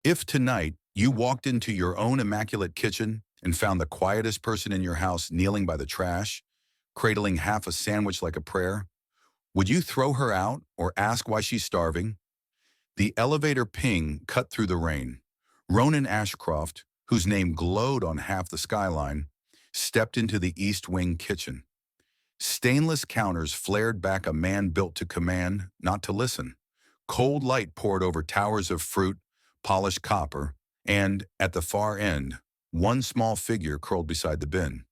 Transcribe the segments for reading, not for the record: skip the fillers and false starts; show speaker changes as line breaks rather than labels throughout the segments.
If tonight you walked into your own immaculate kitchen and found the quietest person in your house kneeling by the trash, cradling half a sandwich like a prayer, would you throw her out or ask why she's starving? The elevator ping cut through the rain. Ronan Ashcroft, whose name glowed on half the skyline, stepped into the East Wing kitchen. Stainless counters flared back a man built to command, not to listen. Cold light poured over towers of fruit, polished copper, and, at the far end, one small figure curled beside the bin.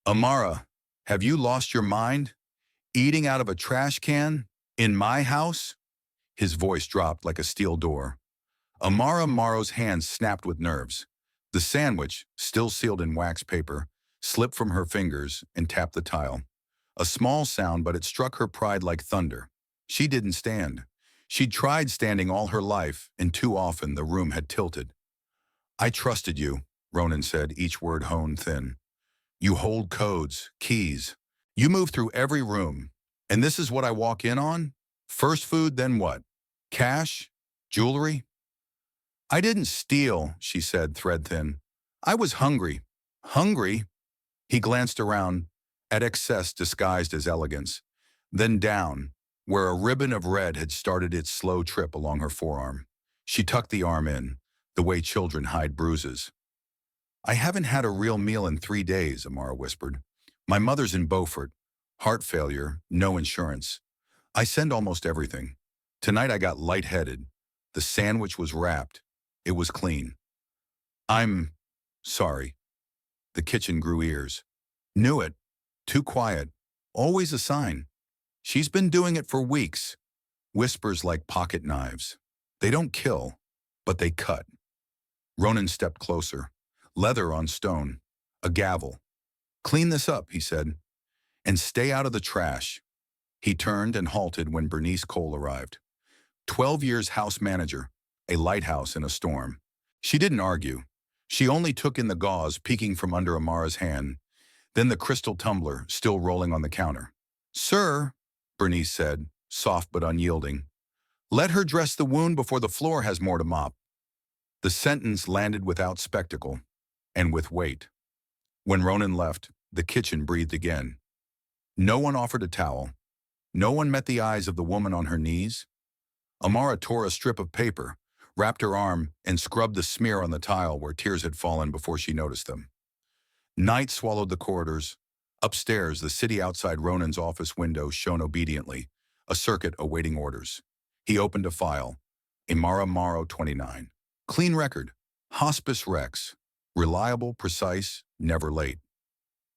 Amara, have you lost your mind? Eating out of a trash can? In my house? His voice dropped like a steel door. Amara Morrow's hands snapped with nerves. The sandwich, still sealed in wax paper, slipped from her fingers and tapped the tile. A small sound, but it struck her pride like thunder. She didn't stand. She'd tried standing all her life, and too often the room had tilted. I trusted you, Ronan said, each word honed thin. You hold codes, keys. You move through every room. And this is what I walk in on? First food, then what? Cash? Jewelry? I didn't steal, she said, thread thin. I was hungry. Hungry? He glanced around, at excess disguised as elegance, then down, where a ribbon of red had started its slow trip along her forearm. She tucked the arm in, the way children hide bruises. I haven't had a real meal in 3 days, Amara whispered. My mother's in Beaufort. Heart failure, no insurance. I send almost everything. Tonight I got lightheaded. The sandwich was wrapped. It was clean. I'm sorry. The kitchen grew ears. Knew it. Too quiet. Always a sign. She's been doing it for weeks. Whispers like pocket knives. They don't kill, but they cut. Ronan stepped closer. Leather on stone. A gavel. Clean this up, he said. And stay out of the trash. He turned and halted when Bernice Cole arrived. 12 years house manager. A lighthouse in a storm. She didn't argue. She only took in the gauze peeking from under Amara's hand, then the crystal tumbler still rolling on the counter. Sir, Bernice said, soft but unyielding, let her dress the wound before the floor has more to mop. The sentence landed without spectacle, and with weight. When Ronan left, the kitchen breathed again. No one offered a towel. No one met the eyes of the woman on her knees. Amara tore a strip of paper, wrapped her arm, and scrubbed the smear on the tile where tears had fallen before she noticed them. Night swallowed the corridors. Upstairs, the city outside Ronan's office window shone obediently, a circuit awaiting orders. He opened a file. Amara Morrow, 29. Clean record. Hospice Rex. Reliable, precise, never late.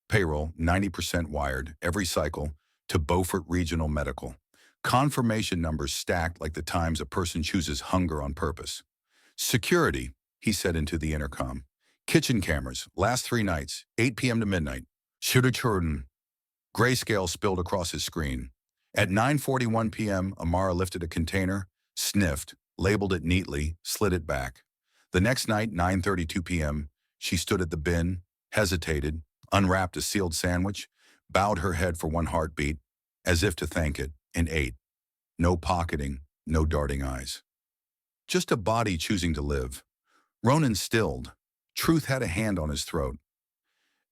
Payroll, 90% wired, every cycle, to Beaufort Regional Medical. Confirmation numbers stacked like the times a person chooses hunger on purpose. Security, he said into the intercom. Kitchen cameras, last 3 nights, 8 p.m. to midnight. Shooter. Grayscale spilled across his screen. At 9:41 p.m., Amara lifted a container, sniffed, labeled it neatly, slid it back. The next night, 9:32 p.m., she stood at the bin, hesitated, unwrapped a sealed sandwich, bowed her head for one heartbeat, as if to thank it, and ate. No pocketing, no darting eyes. Just a body choosing to live. Ronan stilled. Truth had a hand on his throat.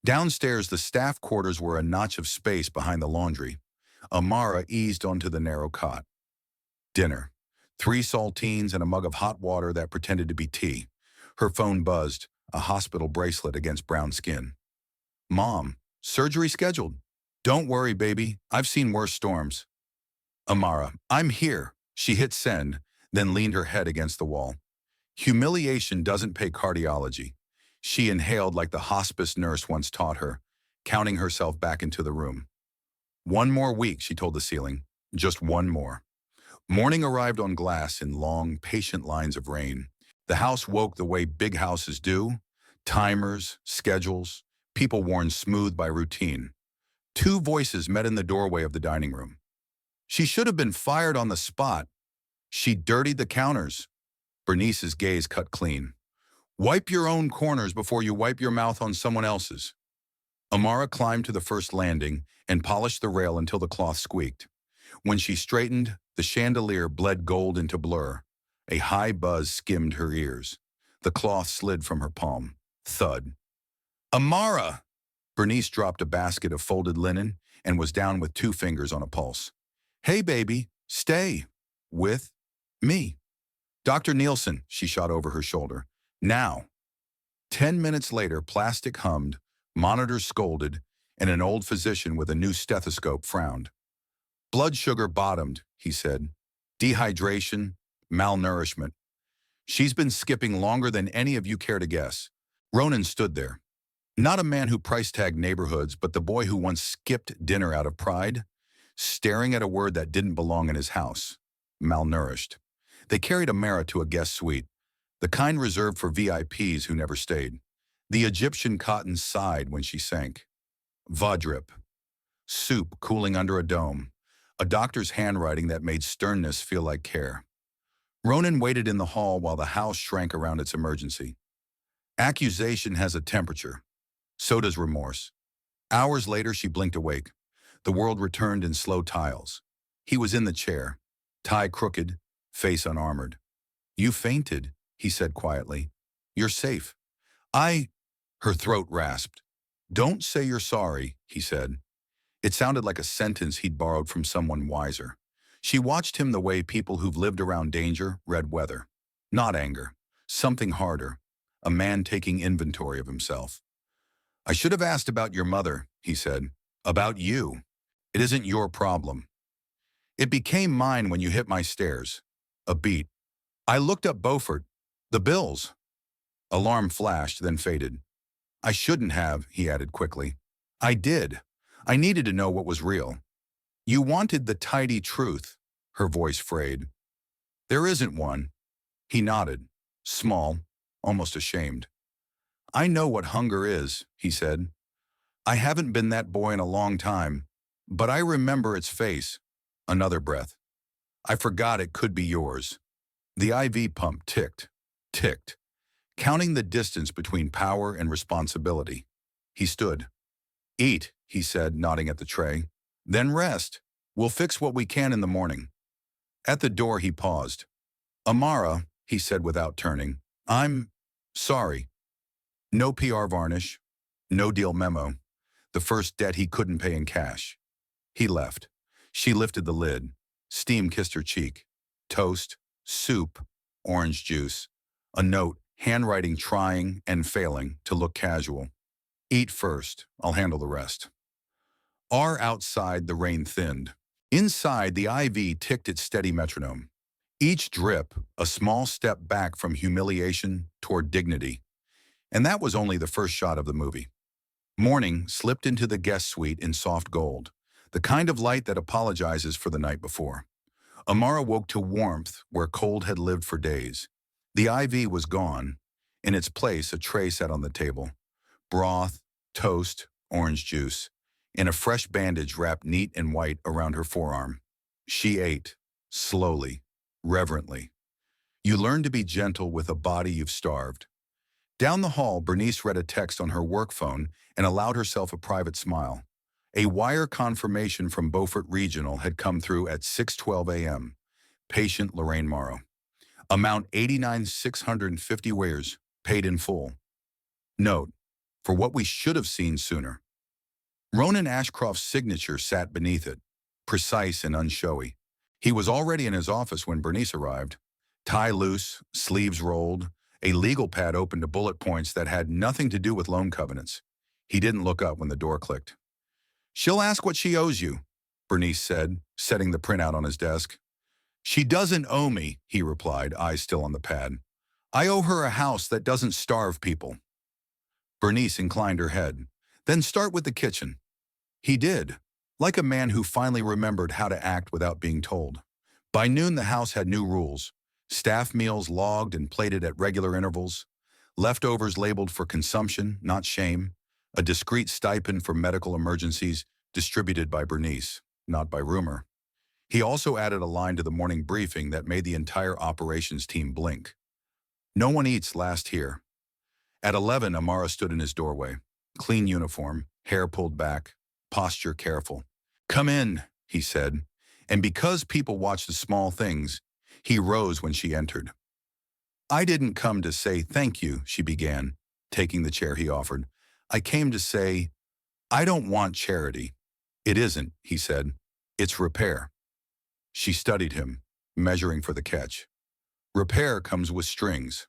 Downstairs, the staff quarters were a notch of space behind the laundry. Amara eased onto the narrow cot. Dinner. 3 saltines and a mug of hot water that pretended to be tea. Her phone buzzed, a hospital bracelet against brown skin. Mom, surgery scheduled. Don't worry, baby. I've seen worse storms. Amara, I'm here. She hit send, then leaned her head against the wall. Humiliation doesn't pay cardiology. She inhaled like the hospice nurse once taught her, counting herself back into the room. 1 more week, she told the ceiling. Just 1 more. Morning arrived on glass in long, patient lines of rain. The house woke the way big houses do. Timers, schedules, people worn smooth by routine. 2 voices met in the doorway of the dining room. She should have been fired on the spot. She dirtied the counters. Bernice's gaze cut clean. Wipe your own corners before you wipe your mouth on someone else's. Amara climbed to the first landing and polished the rail until the cloth squeaked. When she straightened, the chandelier bled gold into blur. A high buzz skimmed her ears. The cloth slid from her palm. Thud. Amara! Bernice dropped a basket of folded linen and was down with 2 fingers on a pulse. Hey, baby, stay. With me. Dr. Nielsen, she shot over her shoulder. Now. 10 minutes later, plastic hummed, monitors scolded, and an old physician with a new stethoscope frowned. Blood sugar bottomed, he said. Dehydration, malnourishment. She's been skipping longer than any of you care to guess. Ronan stood there. Not a man who price-tagged neighborhoods, but the boy who once skipped dinner out of pride, staring at a word that didn't belong in his house. Malnourished. They carried Amara to a guest suite, the kind reserved for VIPs who never stayed. The Egyptian cotton sighed when she sank. Vadrip. Soup cooling under a dome. A doctor's handwriting that made sternness feel like care. Ronan waited in the hall while the house shrank around its emergency. Accusation has a temperature. So does remorse. Hours later, she blinked awake. The world returned in slow tiles. He was in the chair, tie crooked, face unarmored. You fainted, he said quietly. You're safe. Her throat rasped. Don't say you're sorry, he said. It sounded like a sentence he'd borrowed from someone wiser. She watched him the way people who've lived around danger read weather. Not anger. Something harder. A man taking inventory of himself. I should have asked about your mother, he said. About you. It isn't your problem. It became mine when you hit my stairs. A beat. I looked up Beaufort. The bills. Alarm flashed, then faded. I shouldn't have, he added quickly. I did. I needed to know what was real. You wanted the tidy truth, her voice frayed. There isn't one. He nodded, small, almost ashamed. I know what hunger is, he said. I haven't been that boy in a long time, but I remember its face. Another breath. I forgot it could be yours. The IV pump ticked, ticked, counting the distance between power and responsibility. He stood. Eat, he said, nodding at the tray. Then rest. We'll fix what we can in the morning. At the door, he paused. Amara, he said without turning, I'm sorry. No PR varnish, no deal memo. The first debt he couldn't pay in cash. He left. She lifted the lid. Steam kissed her cheek. Toast, soup, orange juice. A note, handwriting trying and failing to look casual. Eat first, I'll handle the rest. Outside, the rain thinned. Inside, the IV ticked its steady metronome. Each drip, a small step back from humiliation toward dignity. And that was only the first shot of the movie. Morning slipped into the guest suite in soft gold, the kind of light that apologizes for the night before. Amara woke to warmth where cold had lived for days. The IV was gone. In its place, a tray sat on the table. Broth, toast, orange juice, and a fresh bandage wrapped neat and white around her forearm. She ate, slowly, reverently. You learn to be gentle with a body you've starved. Down the hall, Bernice read a text on her work phone and allowed herself a private smile. A wire confirmation from Beaufort Regional had come through at 6:12 a.m. Patient Lorraine Morrow. Amount 89,650 wares, paid in full. Note, for what we should have seen sooner. Ronan Ashcroft's signature sat beneath it, precise and unshowy. He was already in his office when Bernice arrived. Tie loose, sleeves rolled, a legal pad open to bullet points that had nothing to do with loan covenants. He didn't look up when the door clicked. She'll ask what she owes you, Bernice said, setting the printout on his desk. She doesn't owe me, he replied, eyes still on the pad. I owe her a house that doesn't starve people. Bernice inclined her head. Then start with the kitchen. He did, like a man who finally remembered how to act without being told. By noon, the house had new rules. Staff meals logged and plated at regular intervals. Leftovers labeled for consumption, not shame. A discreet stipend for medical emergencies distributed by Bernice, not by rumor. He also added a line to the morning briefing that made the entire operations team blink. No one eats last here. At 11, Amara stood in his doorway. Clean uniform, hair pulled back, posture careful. Come in, he said. And because people watch the small things, He rose when she entered. "I didn't come to say thank you," she began, taking the chair he offered. "I came to say, I don't want charity." "It isn't," he said. "It's repair." She studied him, measuring for the catch. "Repair comes with strings."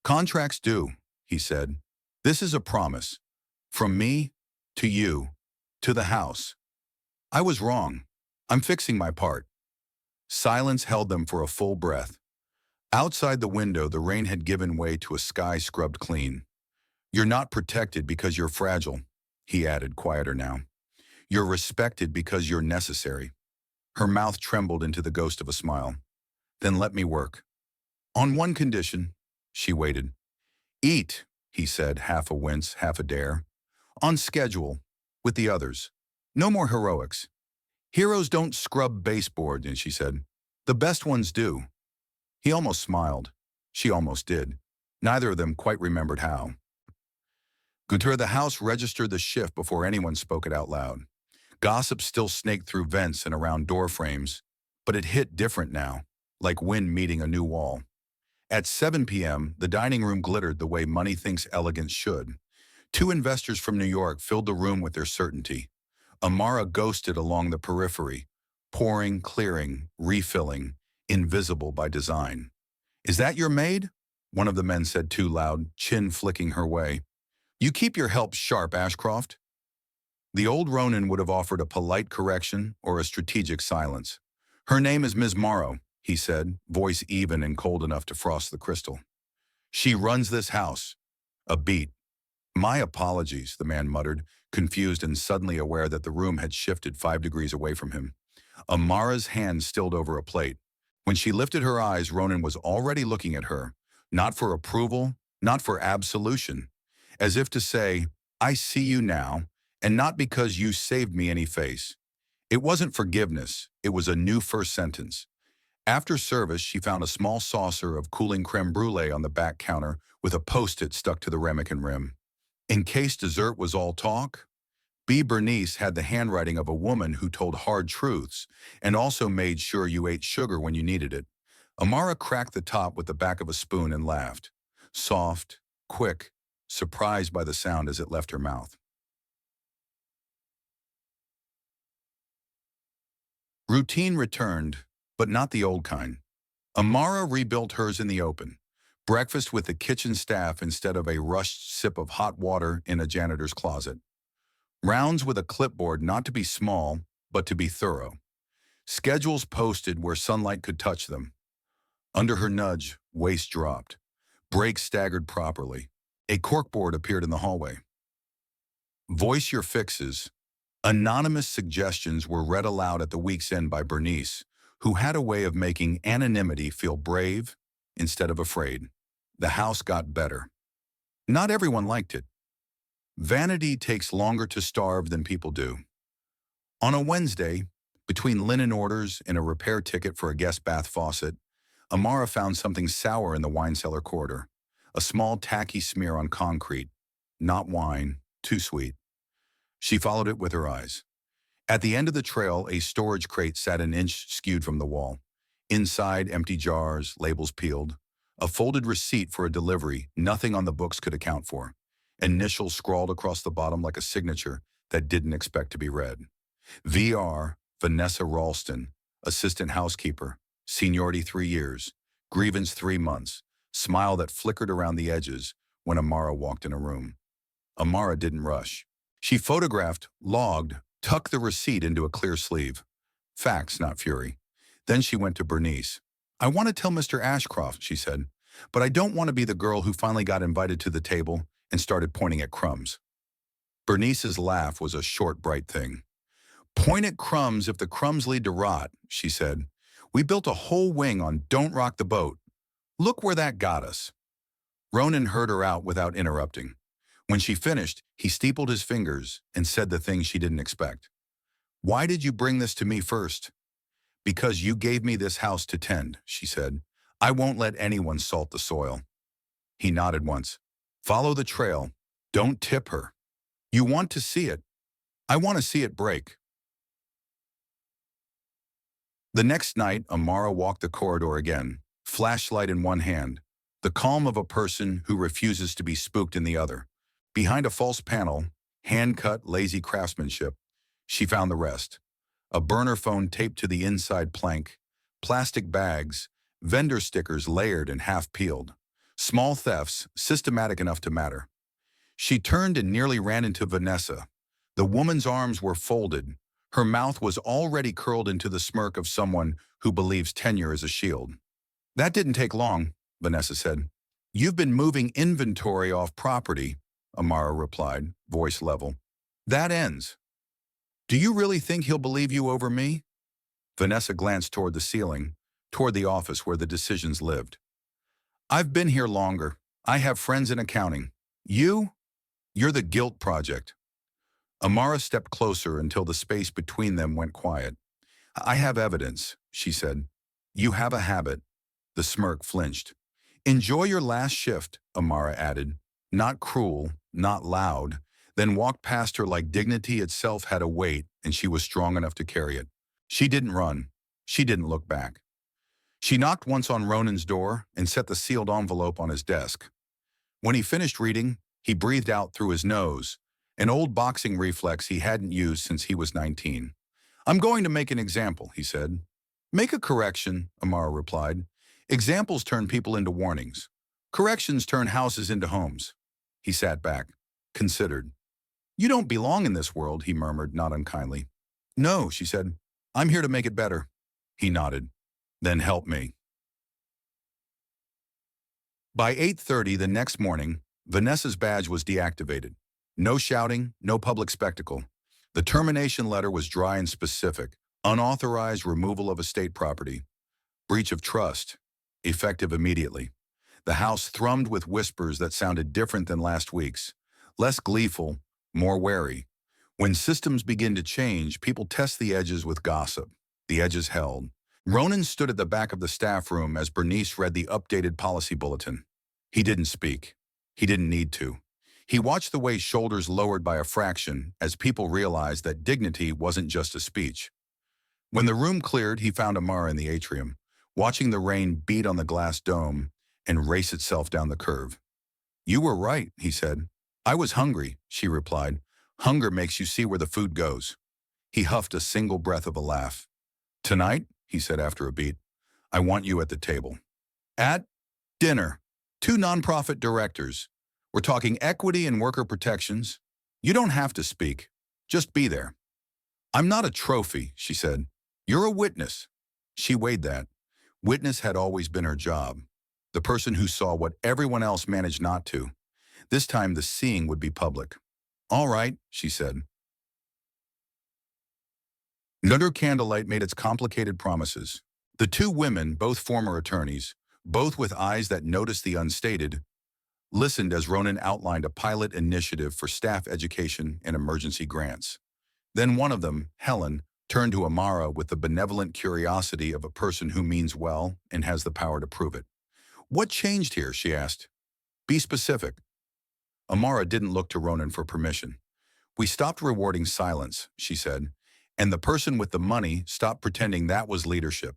"Contracts do," he said. "This is a promise. From me, to you, to the house. I was wrong. I'm fixing my part." Silence held them for a full breath. Outside the window, the rain had given way to a sky scrubbed clean. "You're not protected because you're fragile," he added, quieter now. "You're respected because you're necessary." Her mouth trembled into the ghost of a smile. "Then let me work." "On one condition." She waited. "Eat," he said, half a wince, half a dare. "On schedule, with the others. No more heroics." "Heroes don't scrub baseboard," and she said. "The best ones do." He almost smiled. She almost did. Neither of them quite remembered how. Gunter, the house registered the shift before anyone spoke it out loud. Gossip still snaked through vents and around door frames, but it hit different now, like wind meeting a new wall. At 7 p.m., the dining room glittered the way money thinks elegance should. Two investors from New York filled the room with their certainty. Amara ghosted along the periphery, pouring, clearing, refilling, invisible by design. "Is that your maid?" one of the men said too loud, chin flicking her way. "You keep your help sharp, Ashcroft." The old Ronin would have offered a polite correction or a strategic silence. "Her name is Ms. Morrow," he said, voice even and cold enough to frost the crystal. "She runs this house." A beat. "My apologies," the man muttered, confused and suddenly aware that the room had shifted 5 degrees away from him. Amara's hand stilled over a plate. When she lifted her eyes, Ronan was already looking at her, not for approval, not for absolution, as if to say, "I see you now, and not because you saved me any face." It wasn't forgiveness, it was a new first sentence. After service, she found a small saucer of cooling creme brulee on the back counter with a post-it stuck to the ramekin rim. In case dessert was all talk, B. Bernice had the handwriting of a woman who told hard truths and also made sure you ate sugar when you needed it. Amara cracked the top with the back of a spoon and laughed. Soft, quick, surprised by the sound as it left her mouth. Routine returned, but not the old kind. Amara rebuilt hers in the open. Breakfast with the kitchen staff instead of a rushed sip of hot water in a janitor's closet. Rounds with a clipboard not to be small, but to be thorough. Schedules posted where sunlight could touch them. Under her nudge, waist dropped. Brakes staggered properly. A corkboard appeared in the hallway. "Voice your fixes." Anonymous suggestions were read aloud at the week's end by Bernice, who had a way of making anonymity feel brave instead of afraid. The house got better. Not everyone liked it. Vanity takes longer to starve than people do. On a Wednesday, between linen orders and a repair ticket for a guest bath faucet, Amara found something sour in the wine cellar corridor. A small tacky smear on concrete. Not wine, too sweet. She followed it with her eyes. At the end of the trail, a storage crate sat an inch skewed from the wall. Inside, empty jars, labels peeled. A folded receipt for a delivery nothing on the books could account for. Initials scrawled across the bottom like a signature that didn't expect to be read. VR, Vanessa Ralston, assistant housekeeper, seniority 3 years, grievance 3 months, smile that flickered around the edges when Amara walked in a room. Amara didn't rush. She photographed, logged, tucked the receipt into a clear sleeve. Facts, not fury. Then she went to Bernice. "I want to tell Mr. Ashcroft," she said, "but I don't want to be the girl who finally got invited to the table and started pointing at crumbs." Bernice's laugh was a short, bright thing. "Point at crumbs if the crumbs lead to rot," she said. "We built a whole wing on Don't Rock the Boat. Look where that got us." Ronan heard her out without interrupting. When she finished, he steepled his fingers and said the thing she didn't expect. "Why did you bring this to me first?" "Because you gave me this house to tend," she said. "I won't let anyone salt the soil." He nodded once. "Follow the trail. Don't tip her. You want to see it. I want to see it break." The next night, Amara walked the corridor again, flashlight in one hand, the calm of a person who refuses to be spooked in the other. Behind a false panel, hand-cut, lazy craftsmanship, she found the rest. A burner phone taped to the inside plank, plastic bags, vendor stickers layered and half-peeled. Small thefts, systematic enough to matter. She turned and nearly ran into Vanessa. The woman's arms were folded. Her mouth was already curled into the smirk of someone who believes tenure is a shield. That didn't take long, Vanessa said. You've been moving inventory off property, Amara replied, voice level. That ends. Do you really think he'll believe you over me? Vanessa glanced toward the ceiling, toward the office where the decisions lived. I've been here longer. I have friends in accounting. You're the guilt project. Amara stepped closer until the space between them went quiet. I have evidence, she said. You have a habit. The smirk flinched. Enjoy your last shift, Amara added. Not cruel, not loud, then walked past her like dignity itself had a weight and she was strong enough to carry it. She didn't run. She didn't look back. She knocked once on Ronan's door and set the sealed envelope on his desk. When he finished reading, he breathed out through his nose, an old boxing reflex he hadn't used since he was 19. I'm going to make an example, he said. Make a correction, Amara replied. Examples turn people into warnings. Corrections turn houses into homes. He sat back, considered. You don't belong in this world, he murmured, not unkindly. No, she said. I'm here to make it better. He nodded. Then help me. By 8:30 the next morning, Vanessa's badge was deactivated. No shouting, no public spectacle. The termination letter was dry and specific. Unauthorized removal of estate property. Breach of trust. Effective immediately. The house thrummed with whispers that sounded different than last week's. Less gleeful, more wary. When systems begin to change, people test the edges with gossip. The edges held. Ronan stood at the back of the staff room as Bernice read the updated policy bulletin. He didn't speak. He didn't need to. He watched the way shoulders lowered by a fraction as people realized that dignity wasn't just a speech. When the room cleared, he found Amara in the atrium, watching the rain beat on the glass dome and race itself down the curve. You were right, he said. I was hungry, she replied. Hunger makes you see where the food goes. He huffed a single breath of a laugh. Tonight, he said after a beat, I want you at the table. At dinner. 2 nonprofit directors. We're talking equity and worker protections. You don't have to speak. Just be there. I'm not a trophy, she said. You're a witness. She weighed that. Witness had always been her job. The person who saw what everyone else managed not to. This time the seeing would be public. All right, she said. Under candlelight made its complicated promises. The 2 women, both former attorneys, both with eyes that noticed the unstated, listened as Ronan outlined a pilot initiative for staff education and emergency grants. Then one of them, Helen, turned to Amara with the benevolent curiosity of a person who means well and has the power to prove it. What changed here, she asked. Be specific. Amara didn't look to Ronan for permission. We stopped rewarding silence, she said, and the person with the money stopped pretending that was leadership.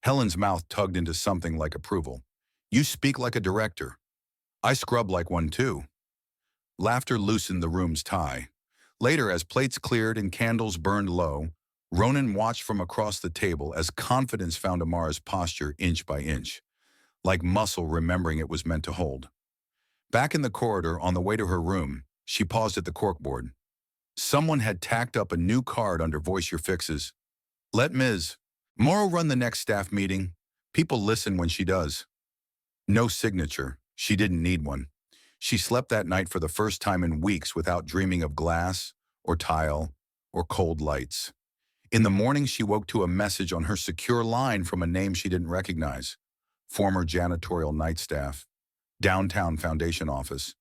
Helen's mouth tugged into something like approval. You speak like a director. I scrub like one too. Laughter loosened the room's tie. Later, as plates cleared and candles burned low, Ronan watched from across the table as confidence found Amara's posture inch by inch, like muscle remembering it was meant to hold. Back in the corridor on the way to her room, she paused at the corkboard. Someone had tacked up a new card under Voice Your Fixes. Let Ms. Morrow run the next staff meeting. People listen when she does. No signature. She didn't need one. She slept that night for the first time in weeks without dreaming of glass or tile or cold lights. In the morning, she woke to a message on her secure line from a name she didn't recognize. Former janitorial night staff. Downtown Foundation office.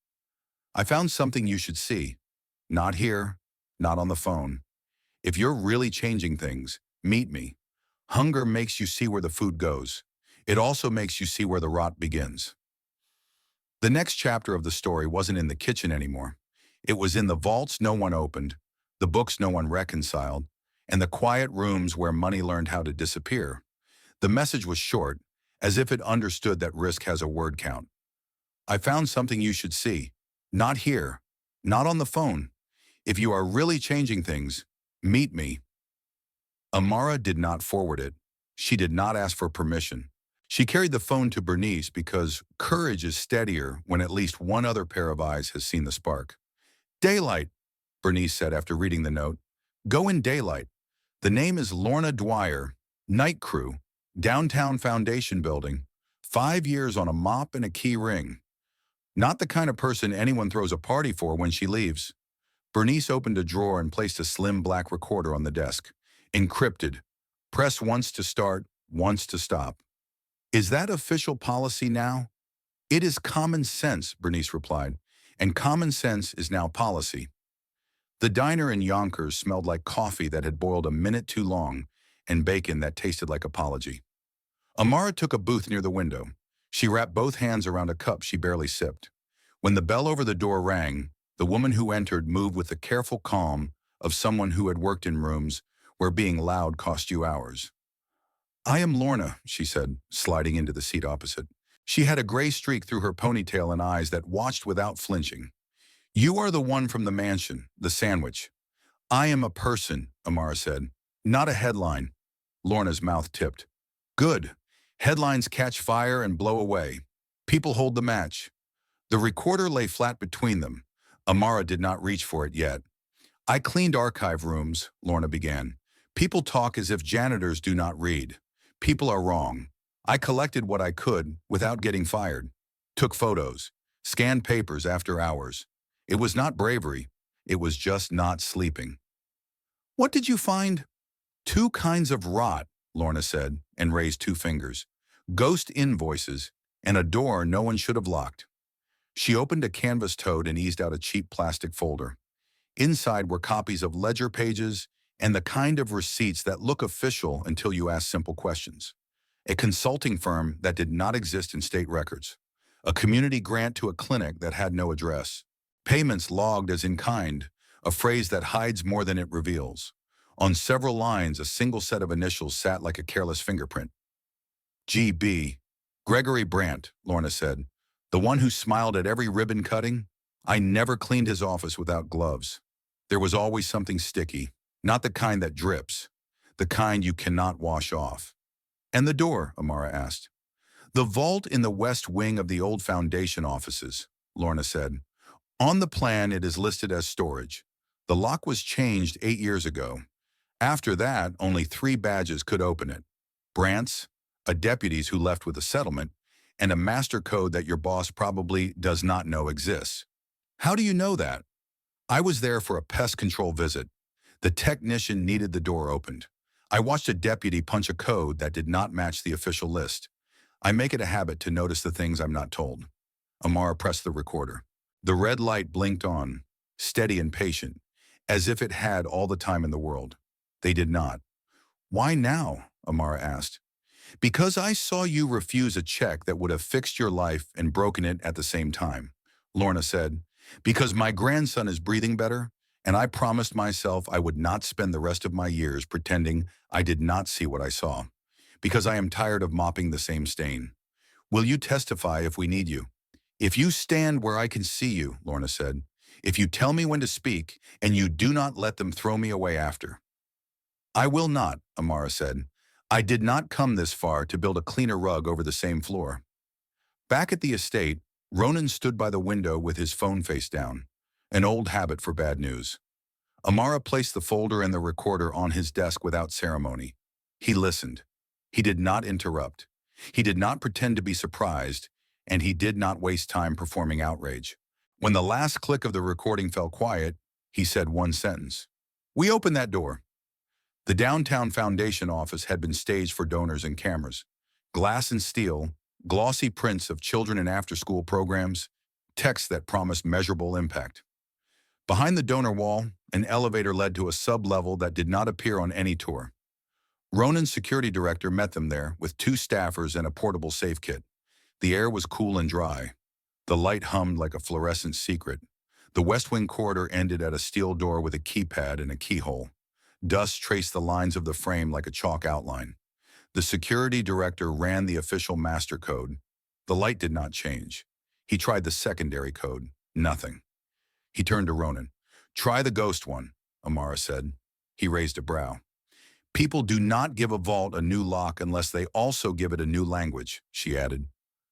I found something you should see. Not here, not on the phone. If you're really changing things, meet me. Hunger makes you see where the food goes. It also makes you see where the rot begins. The next chapter of the story wasn't in the kitchen anymore. It was in the vaults no one opened, the books no one reconciled, and the quiet rooms where money learned how to disappear. The message was short, as if it understood that risk has a word count. I found something you should see. Not here. Not on the phone. If you are really changing things, meet me. Amara did not forward it. She did not ask for permission. She carried the phone to Bernice because courage is steadier when at least one other pair of eyes has seen the spark. Daylight, Bernice said after reading the note. Go in daylight. The name is Lorna Dwyer, night crew, downtown foundation building, 5 years on a mop and a key ring. Not the kind of person anyone throws a party for when she leaves. Bernice opened a drawer and placed a slim black recorder on the desk. Encrypted. Press once to start, once to stop. Is that official policy now? It is common sense, Bernice replied, and common sense is now policy. The diner in Yonkers smelled like coffee that had boiled a minute too long and bacon that tasted like apology. Amara took a booth near the window. She wrapped both hands around a cup she barely sipped. When the bell over the door rang, the woman who entered moved with the careful calm of someone who had worked in rooms where being loud cost you hours. I am Lorna, she said, sliding into the seat opposite. She had a gray streak through her ponytail and eyes that watched without flinching. You are the one from the mansion, the sandwich. I am a person, Amara said, not a headline. Lorna's mouth tipped. Good. Headlines catch fire and blow away. People hold the match. The recorder lay flat between them. Amara did not reach for it yet. I cleaned archive rooms, Lorna began. People talk as if janitors do not read. People are wrong. I collected what I could without getting fired. Took photos. Scanned papers after hours. It was not bravery. It was just not sleeping. What did you find? 2 kinds of rot, Lorna said, and raised 2 fingers. Ghost invoices, and a door no one should have locked. She opened a canvas tote and eased out a cheap plastic folder. Inside were copies of ledger pages and the kind of receipts that look official until you ask simple questions. A consulting firm that did not exist in state records. A community grant to a clinic that had no address. Payments logged as in kind, a phrase that hides more than it reveals. On several lines, a single set of initials sat like a careless fingerprint. G.B. Gregory Brandt, Lorna said. The one who smiled at every ribbon cutting? I never cleaned his office without gloves. There was always something sticky, not the kind that drips, the kind you cannot wash off. And the door, Amara asked. The vault in the west wing of the old foundation offices, Lorna said. On the plan, it is listed as storage. The lock was changed 8 years ago. After that, only 3 badges could open it. Brandt's, a deputy's who left with a settlement, and a master code that your boss probably does not know exists. How do you know that? I was there for a pest control visit. The technician needed the door opened. I watched a deputy punch a code that did not match the official list. I make it a habit to notice the things I'm not told. Amara pressed the recorder. The red light blinked on, steady and patient, as if it had all the time in the world. They did not. Why now? Amara asked. Because I saw you refuse a check that would have fixed your life and broken it at the same time, Lorna said. Because my grandson is breathing better, and I promised myself I would not spend the rest of my years pretending I did not see what I saw. Because I am tired of mopping the same stain. Will you testify if we need you? If you stand where I can see you, Lorna said. If you tell me when to speak, and you do not let them throw me away after. I will not, Amara said. I did not come this far to build a cleaner rug over the same floor. Back at the estate, Ronan stood by the window with his phone face down, an old habit for bad news. Amara placed the folder and the recorder on his desk without ceremony. He listened. He did not interrupt. He did not pretend to be surprised, and he did not waste time performing outrage. When the last click of the recording fell quiet, he said one sentence. We opened that door. The downtown foundation office had been staged for donors and cameras. Glass and steel, glossy prints of children and after-school programs, text that promised measurable impact. Behind the donor wall, an elevator led to a sub-level that did not appear on any tour. Ronan's security director met them there with 2 staffers and a portable safe kit. The air was cool and dry. The light hummed like a fluorescent secret. The West Wing corridor ended at a steel door with a keypad and a keyhole. Dust traced the lines of the frame like a chalk outline. The security director ran the official master code. The light did not change. He tried the secondary code. Nothing. He turned to Ronan. "Try the ghost one," Amara said. He raised a brow. "People do not give a vault a new lock unless they also give it a new language," she added.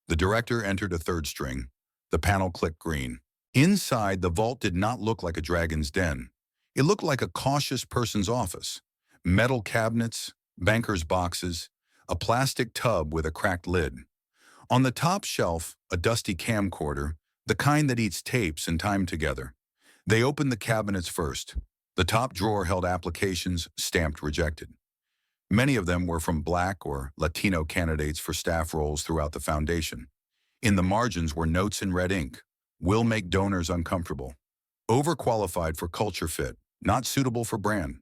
The director entered a third string. The panel clicked green. Inside, the vault did not look like a dragon's den. It looked like a cautious person's office. Metal cabinets, banker's boxes, a plastic tub with a cracked lid. On the top shelf, a dusty camcorder, the kind that eats tapes and time together. They opened the cabinets first. The top drawer held applications stamped rejected. Many of them were from Black or Latino candidates for staff roles throughout the foundation. In the margins were notes in red ink. "Will make donors uncomfortable. Overqualified for culture fit. Not suitable for brand."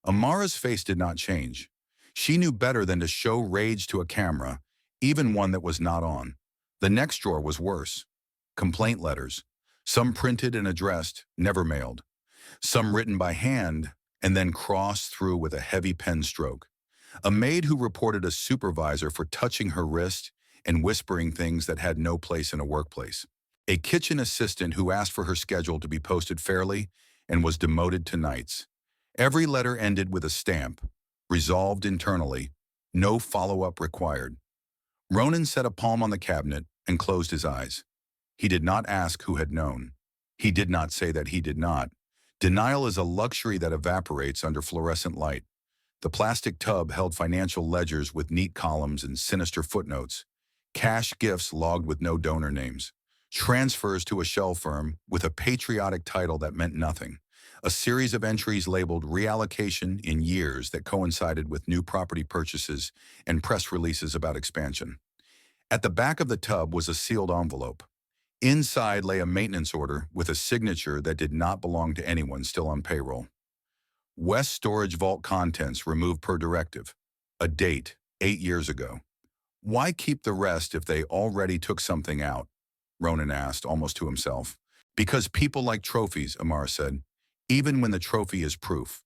Amara's face did not change. She knew better than to show rage to a camera, even one that was not on. The next drawer was worse. Complaint letters. Some printed and addressed, never mailed. Some written by hand and then crossed through with a heavy pen stroke. A maid who reported a supervisor for touching her wrist and whispering things that had no place in a workplace. A kitchen assistant who asked for her schedule to be posted fairly and was demoted to nights. Every letter ended with a stamp, resolved internally, no follow-up required. Ronan set a palm on the cabinet and closed his eyes. He did not ask who had known. He did not say that he did not. Denial is a luxury that evaporates under fluorescent light. The plastic tub held financial ledgers with neat columns and sinister footnotes. Cash gifts logged with no donor names. Transfers to a shell firm with a patriotic title that meant nothing. A series of entries labeled reallocation in years that coincided with new property purchases and press releases about expansion. At the back of the tub was a sealed envelope. Inside lay a maintenance order with a signature that did not belong to anyone still on payroll. West Storage Vault contents removed per directive. A date, 8 years ago. "Why keep the rest if they already took something out?" Ronan asked, almost to himself. "Because people like trophies," Amara said, "even when the trophy is proof."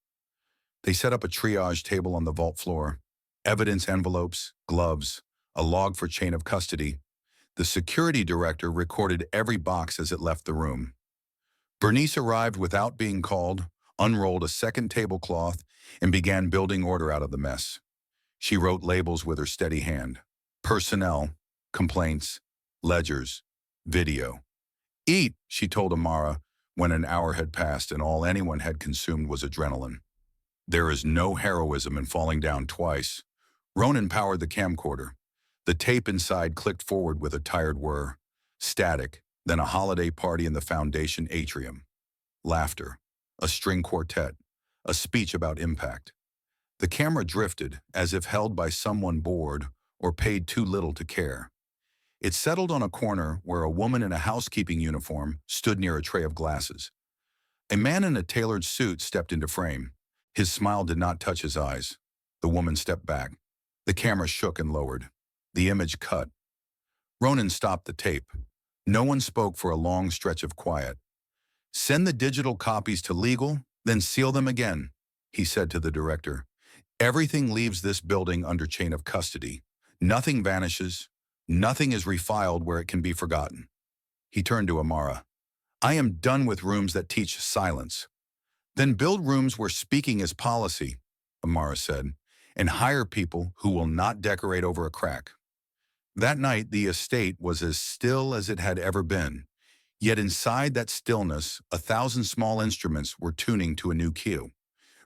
They set up a triage table on the vault floor. Evidence envelopes, gloves, a log for chain of custody. The security director recorded every box as it left the room. Bernice arrived without being called, unrolled a second tablecloth, and began building order out of the mess. She wrote labels with her steady hand. Personnel, complaints, ledgers, video. "Eat," she told Amara when an hour had passed and all anyone had consumed was adrenaline. There is no heroism in falling down twice. Ronan powered the camcorder. The tape inside clicked forward with a tired whir. Static, then a holiday party in the foundation atrium. Laughter, a string quartet, a speech about impact. The camera drifted, as if held by someone bored or paid too little to care. It settled on a corner where a woman in a housekeeping uniform stood near a tray of glasses. A man in a tailored suit stepped into frame. His smile did not touch his eyes. The woman stepped back. The camera shook and lowered. The image cut. Ronan stopped the tape. No one spoke for a long stretch of quiet. "Send the digital copies to legal, then seal them again," he said to the director. "Everything leaves this building under chain of custody. Nothing vanishes. Nothing is refiled where it can be forgotten." He turned to Amara. "I am done with rooms that teach silence." "Then build rooms where speaking is policy," Amara said, "and hire people who will not decorate over a crack." That night, the estate was as still as it had ever been. Yet inside that stillness, 1,000 small instruments were tuning to a new cue.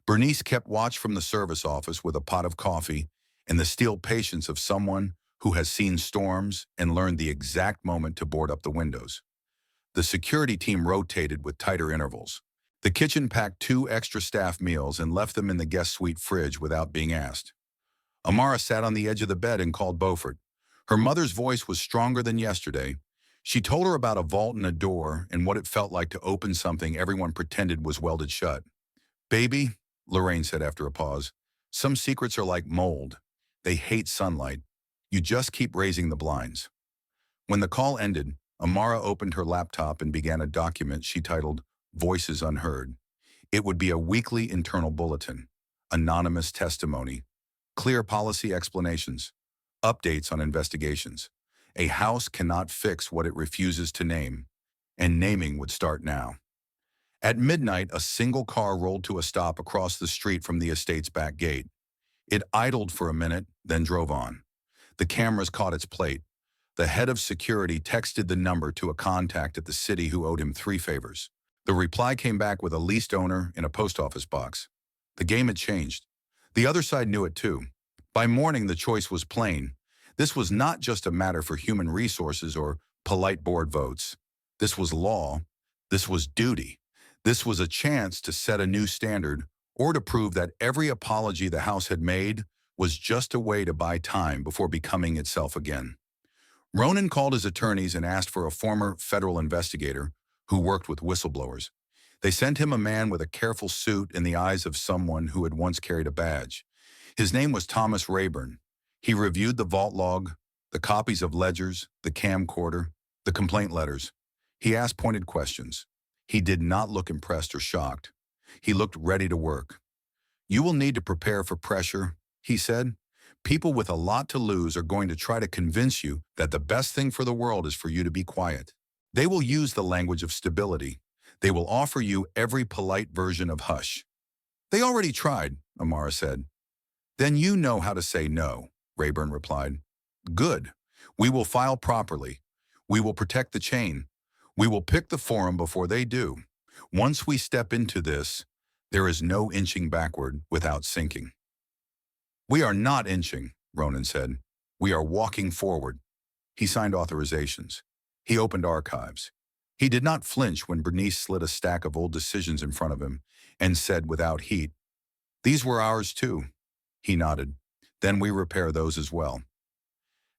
Bernice kept watch from the service office with a pot of coffee and the steel patience of someone who has seen storms and learned the exact moment to board up the windows. The security team rotated with tighter intervals. The kitchen packed 2 extra staff meals and left them in the guest suite fridge without being asked. Amara sat on the edge of the bed and called Beaufort. Her mother's voice was stronger than yesterday. She told her about a vault and a door and what it felt like to open something everyone pretended was welded shut. "Baby," Lorraine said after a pause, "some secrets are like mold. They hate sunlight. You just keep raising the blinds." When the call ended, Amara opened her laptop and began a document she titled Voices Unheard. It would be a weekly internal bulletin, anonymous testimony, clear policy explanations, updates on investigations. A house cannot fix what it refuses to name, and naming would start now. At midnight, a single car rolled to a stop across the street from the estate's back gate. It idled for a minute, then drove on. The cameras caught its plate. The head of security texted the number to a contact at the city who owed him 3 favors. The reply came back with a leased owner in a post office box. The game had changed. The other side knew it too. By morning, the choice was plain. This was not just a matter for human resources or polite board votes. This was law. This was duty. This was a chance to set a new standard or to prove that every apology the House had made was just a way to buy time before becoming itself again. Ronan called his attorneys and asked for a former federal investigator who worked with whistleblowers. They sent him a man with a careful suit in the eyes of someone who had once carried a badge. His name was Thomas Rayburn. He reviewed the vault log, the copies of ledgers, the camcorder, the complaint letters. He asked pointed questions. He did not look impressed or shocked. He looked ready to work. "You will need to prepare for pressure," he said. "People with a lot to lose are going to try to convince you that the best thing for the world is for you to be quiet. They will use the language of stability. They will offer you every polite version of hush." "They already tried," Amara said. "Then you know how to say no," Rayburn replied. "Good. We will file properly. We will protect the chain. We will pick the forum before they do. Once we step into this, there is no inching backward without sinking." "We are not inching," Ronan said. "We are walking forward." He signed authorizations. He opened archives. He did not flinch when Bernice slid a stack of old decisions in front of him and said without heat, "These were ours too." He nodded. "Then we repair those as well."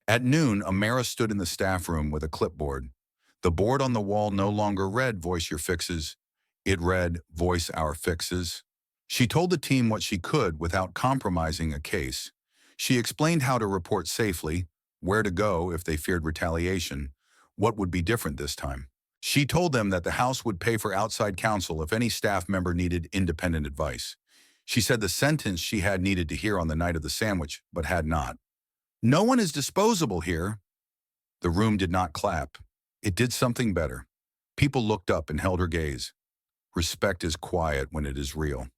At noon, Amara stood in the staff room with a clipboard. The board on the wall no longer read "Voice your fixes." It read "Voice our fixes." She told the team what she could without compromising a case. She explained how to report safely, where to go if they feared retaliation, what would be different this time. She told them that the House would pay for outside counsel if any staff member needed independent advice. She said the sentence she had needed to hear on the night of the sandwich, but had not. "No one is disposable here." The room did not clap. It did something better. People looked up and held her gaze. Respect is quiet when it is real.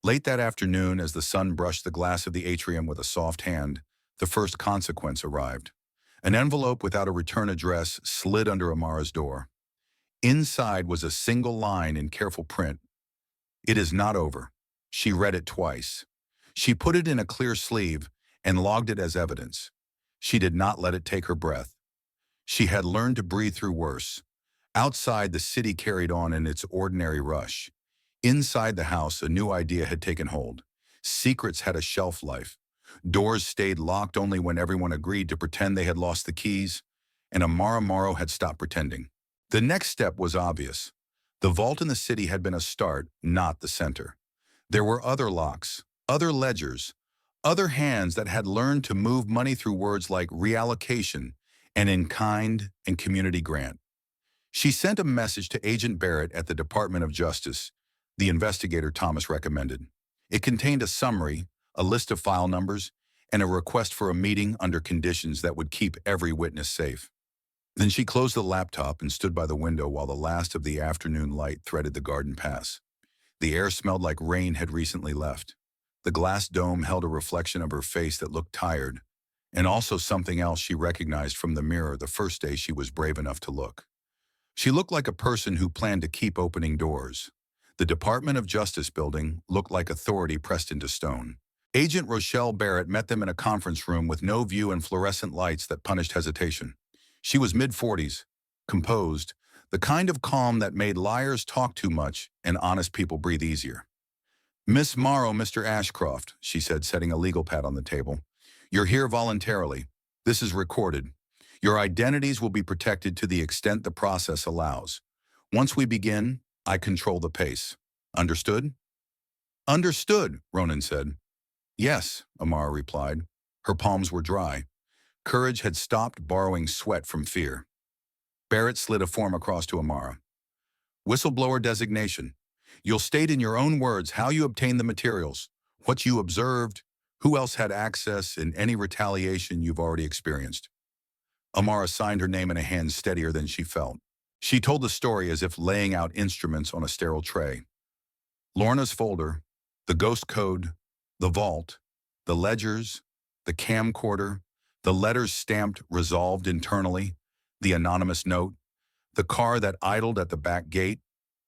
Late that afternoon, as the sun brushed the glass of the atrium with a soft hand, the first consequence arrived. An envelope without a return address slid under Amara's door. Inside was a single line in careful print. "It is not over." She read it twice. She put it in a clear sleeve and logged it as evidence. She did not let it take her breath. She had learned to breathe through worse. Outside, the city carried on in its ordinary rush. Inside the house, a new idea had taken hold. Secrets had a shelf life. Doors stayed locked only when everyone agreed to pretend they had lost the keys, and Amara Morrow had stopped pretending. The next step was obvious. The vault in the city had been a start, not the center. There were other locks, other ledgers, other hands that had learned to move money through words like reallocation and in-kind and community grant. She sent a message to Agent Barrett at the Department of Justice, the investigator Thomas recommended. It contained a summary, a list of file numbers, and a request for a meeting under conditions that would keep every witness safe. Then she closed the laptop and stood by the window while the last of the afternoon light threaded the garden paths. The air smelled like rain had recently left. The glass dome held a reflection of her face that looked tired, and also something else she recognized from the mirror the first day she was brave enough to look. She looked like a person who planned to keep opening doors. The Department of Justice building looked like authority pressed into stone. Agent Rochelle Barrett met them in a conference room with no view and fluorescent lights that punished hesitation. She was mid-40s, composed, the kind of calm that made liars talk too much and honest people breathe easier. "Miss Morrow, Mr. Ashcroft," she said, setting a legal pad on the table. "You're here voluntarily. This is recorded. Your identities will be protected to the extent the process allows. Once we begin, I control the pace. Understood?" "Understood," Ronan said. "Yes," Amara replied. Her palms were dry. Courage had stopped borrowing sweat from fear. Barrett slid a form across to Amara. "Whistleblower designation. You'll state in your own words how you obtained the materials, what you observed, who else had access, and any retaliation you've already experienced. Amara signed her name in a hand steadier than she felt. She told the story as if laying out instruments on a sterile tray. Lorna's folder, the ghost code, the vault, the ledgers, the camcorder, the letters stamped resolved internally, the anonymous note, the car that idled at the back gate,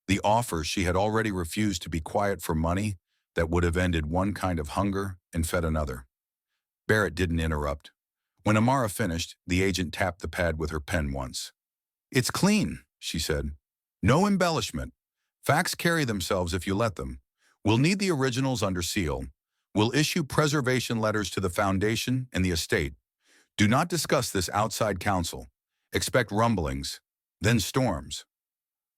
the offer she had already refused to be quiet for money that would have ended one kind of hunger and fed another. Barrett didn't interrupt. When Amara finished, the agent tapped the pad with her pen once. "It's clean," she said. "No embellishment. Facts carry themselves if you let them. We'll need the originals under seal. We'll issue preservation letters to the foundation and the estate. Do not discuss this outside counsel. Expect rumblings, then storms."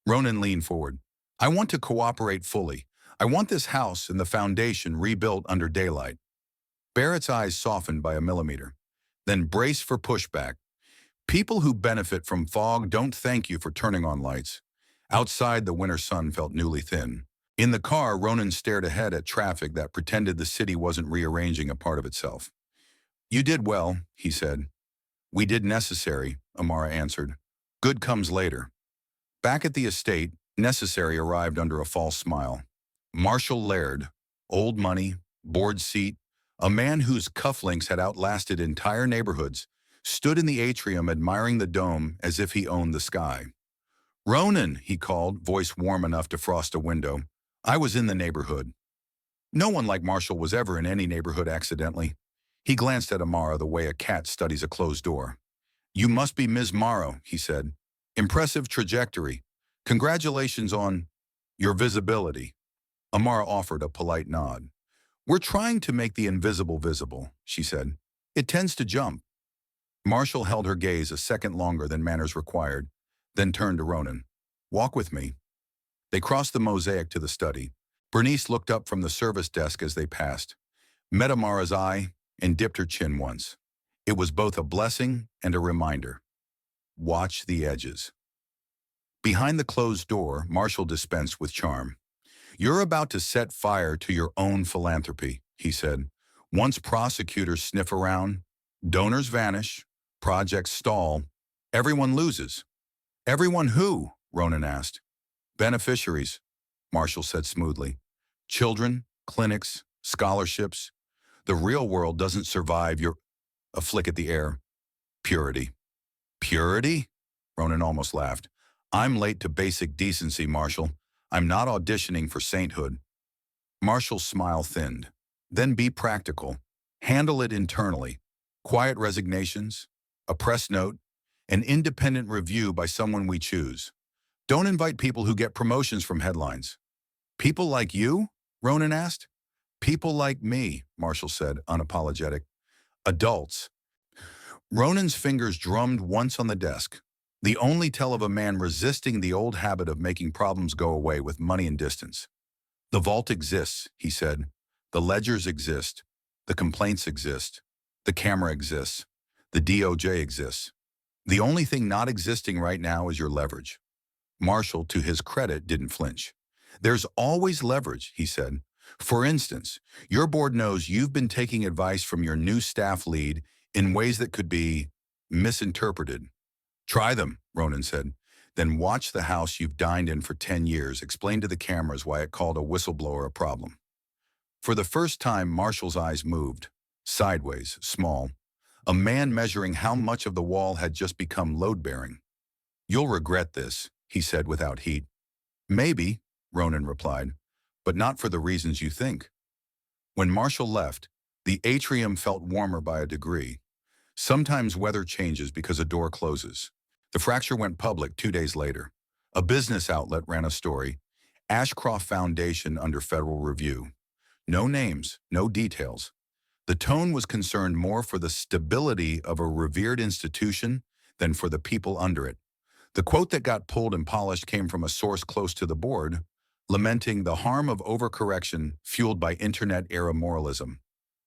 Ronan leaned forward. "I want to cooperate fully. I want this house and the foundation rebuilt under daylight." Barrett's eyes softened by a millimeter. "Then brace for pushback. People who benefit from fog don't thank you for turning on lights." Outside, the winter sun felt newly thin. In the car, Ronan stared ahead at traffic that pretended the city wasn't rearranging a part of itself. "You did well," he said. "We did necessary," Amara answered. "Good comes later." Back at the estate, necessary arrived under a false smile. Marshall Laird, old money, board seat, a man whose cufflinks had outlasted entire neighborhoods, stood in the atrium admiring the dome as if he owned the sky. "Ronan," he called, voice warm enough to frost a window. "I was in the neighborhood." No one like Marshall was ever in any neighborhood accidentally. He glanced at Amara the way a cat studies a closed door. "You must be Ms. Morrow," he said. "Impressive trajectory. Congratulations on your visibility." Amara offered a polite nod. "We're trying to make the invisible visible," she said. "It tends to jump." Marshall held her gaze a second longer than manners required, then turned to Ronan. "Walk with me." They crossed the mosaic to the study. Bernice looked up from the service desk as they passed, met Amara's eye, and dipped her chin once. It was both a blessing and a reminder. Watch the edges. Behind the closed door, Marshall dispensed with charm. "You're about to set fire to your own philanthropy," he said. "Once prosecutors sniff around, donors vanish, projects stall, everyone loses." "Everyone who?" Ronan asked. "Beneficiaries," Marshall said smoothly. "Children, clinics, scholarships. The real world doesn't survive your—" A flick at the air. "Purity." "Purity?" Ronan almost laughed. "I'm late to basic decency, Marshall. I'm not auditioning for sainthood." Marshall's smile thinned. "Then be practical. Handle it internally. Quiet resignations, a press note, an independent review by someone we choose. Don't invite people who get promotions from headlines." "People like you?" Ronan asked. "People like me," Marshall said, unapologetic. "Adults." Ronan's fingers drummed once on the desk. The only tell of a man resisting the old habit of making problems go away with money and distance. "The vault exists," he said. "The ledgers exist. The complaints exist. The camera exists. The DOJ exists. The only thing not existing right now is your leverage." Marshall, to his credit, didn't flinch. "There's always leverage," he said. "For instance, your board knows you've been taking advice from your new staff lead in ways that could be misinterpreted." "Try them," Ronan said. "Then watch the house you've dined in for 10 years explain to the cameras why it called a whistleblower a problem." For the first time, Marshall's eyes moved. Sideways, small. A man measuring how much of the wall had just become load-bearing. "You'll regret this," he said without heat. "Maybe," Ronan replied, "but not for the reasons you think." When Marshall left, the atrium felt warmer by a degree. Sometimes weather changes because a door closes. The fracture went public 2 days later. A business outlet ran a story. Ashcroft Foundation under federal review. No names, no details. The tone was concerned more for the stability of a revered institution than for the people under it. The quote that got pulled and polished came from a source close to the board, lamenting the harm of overcorrection fueled by internet-era moralism.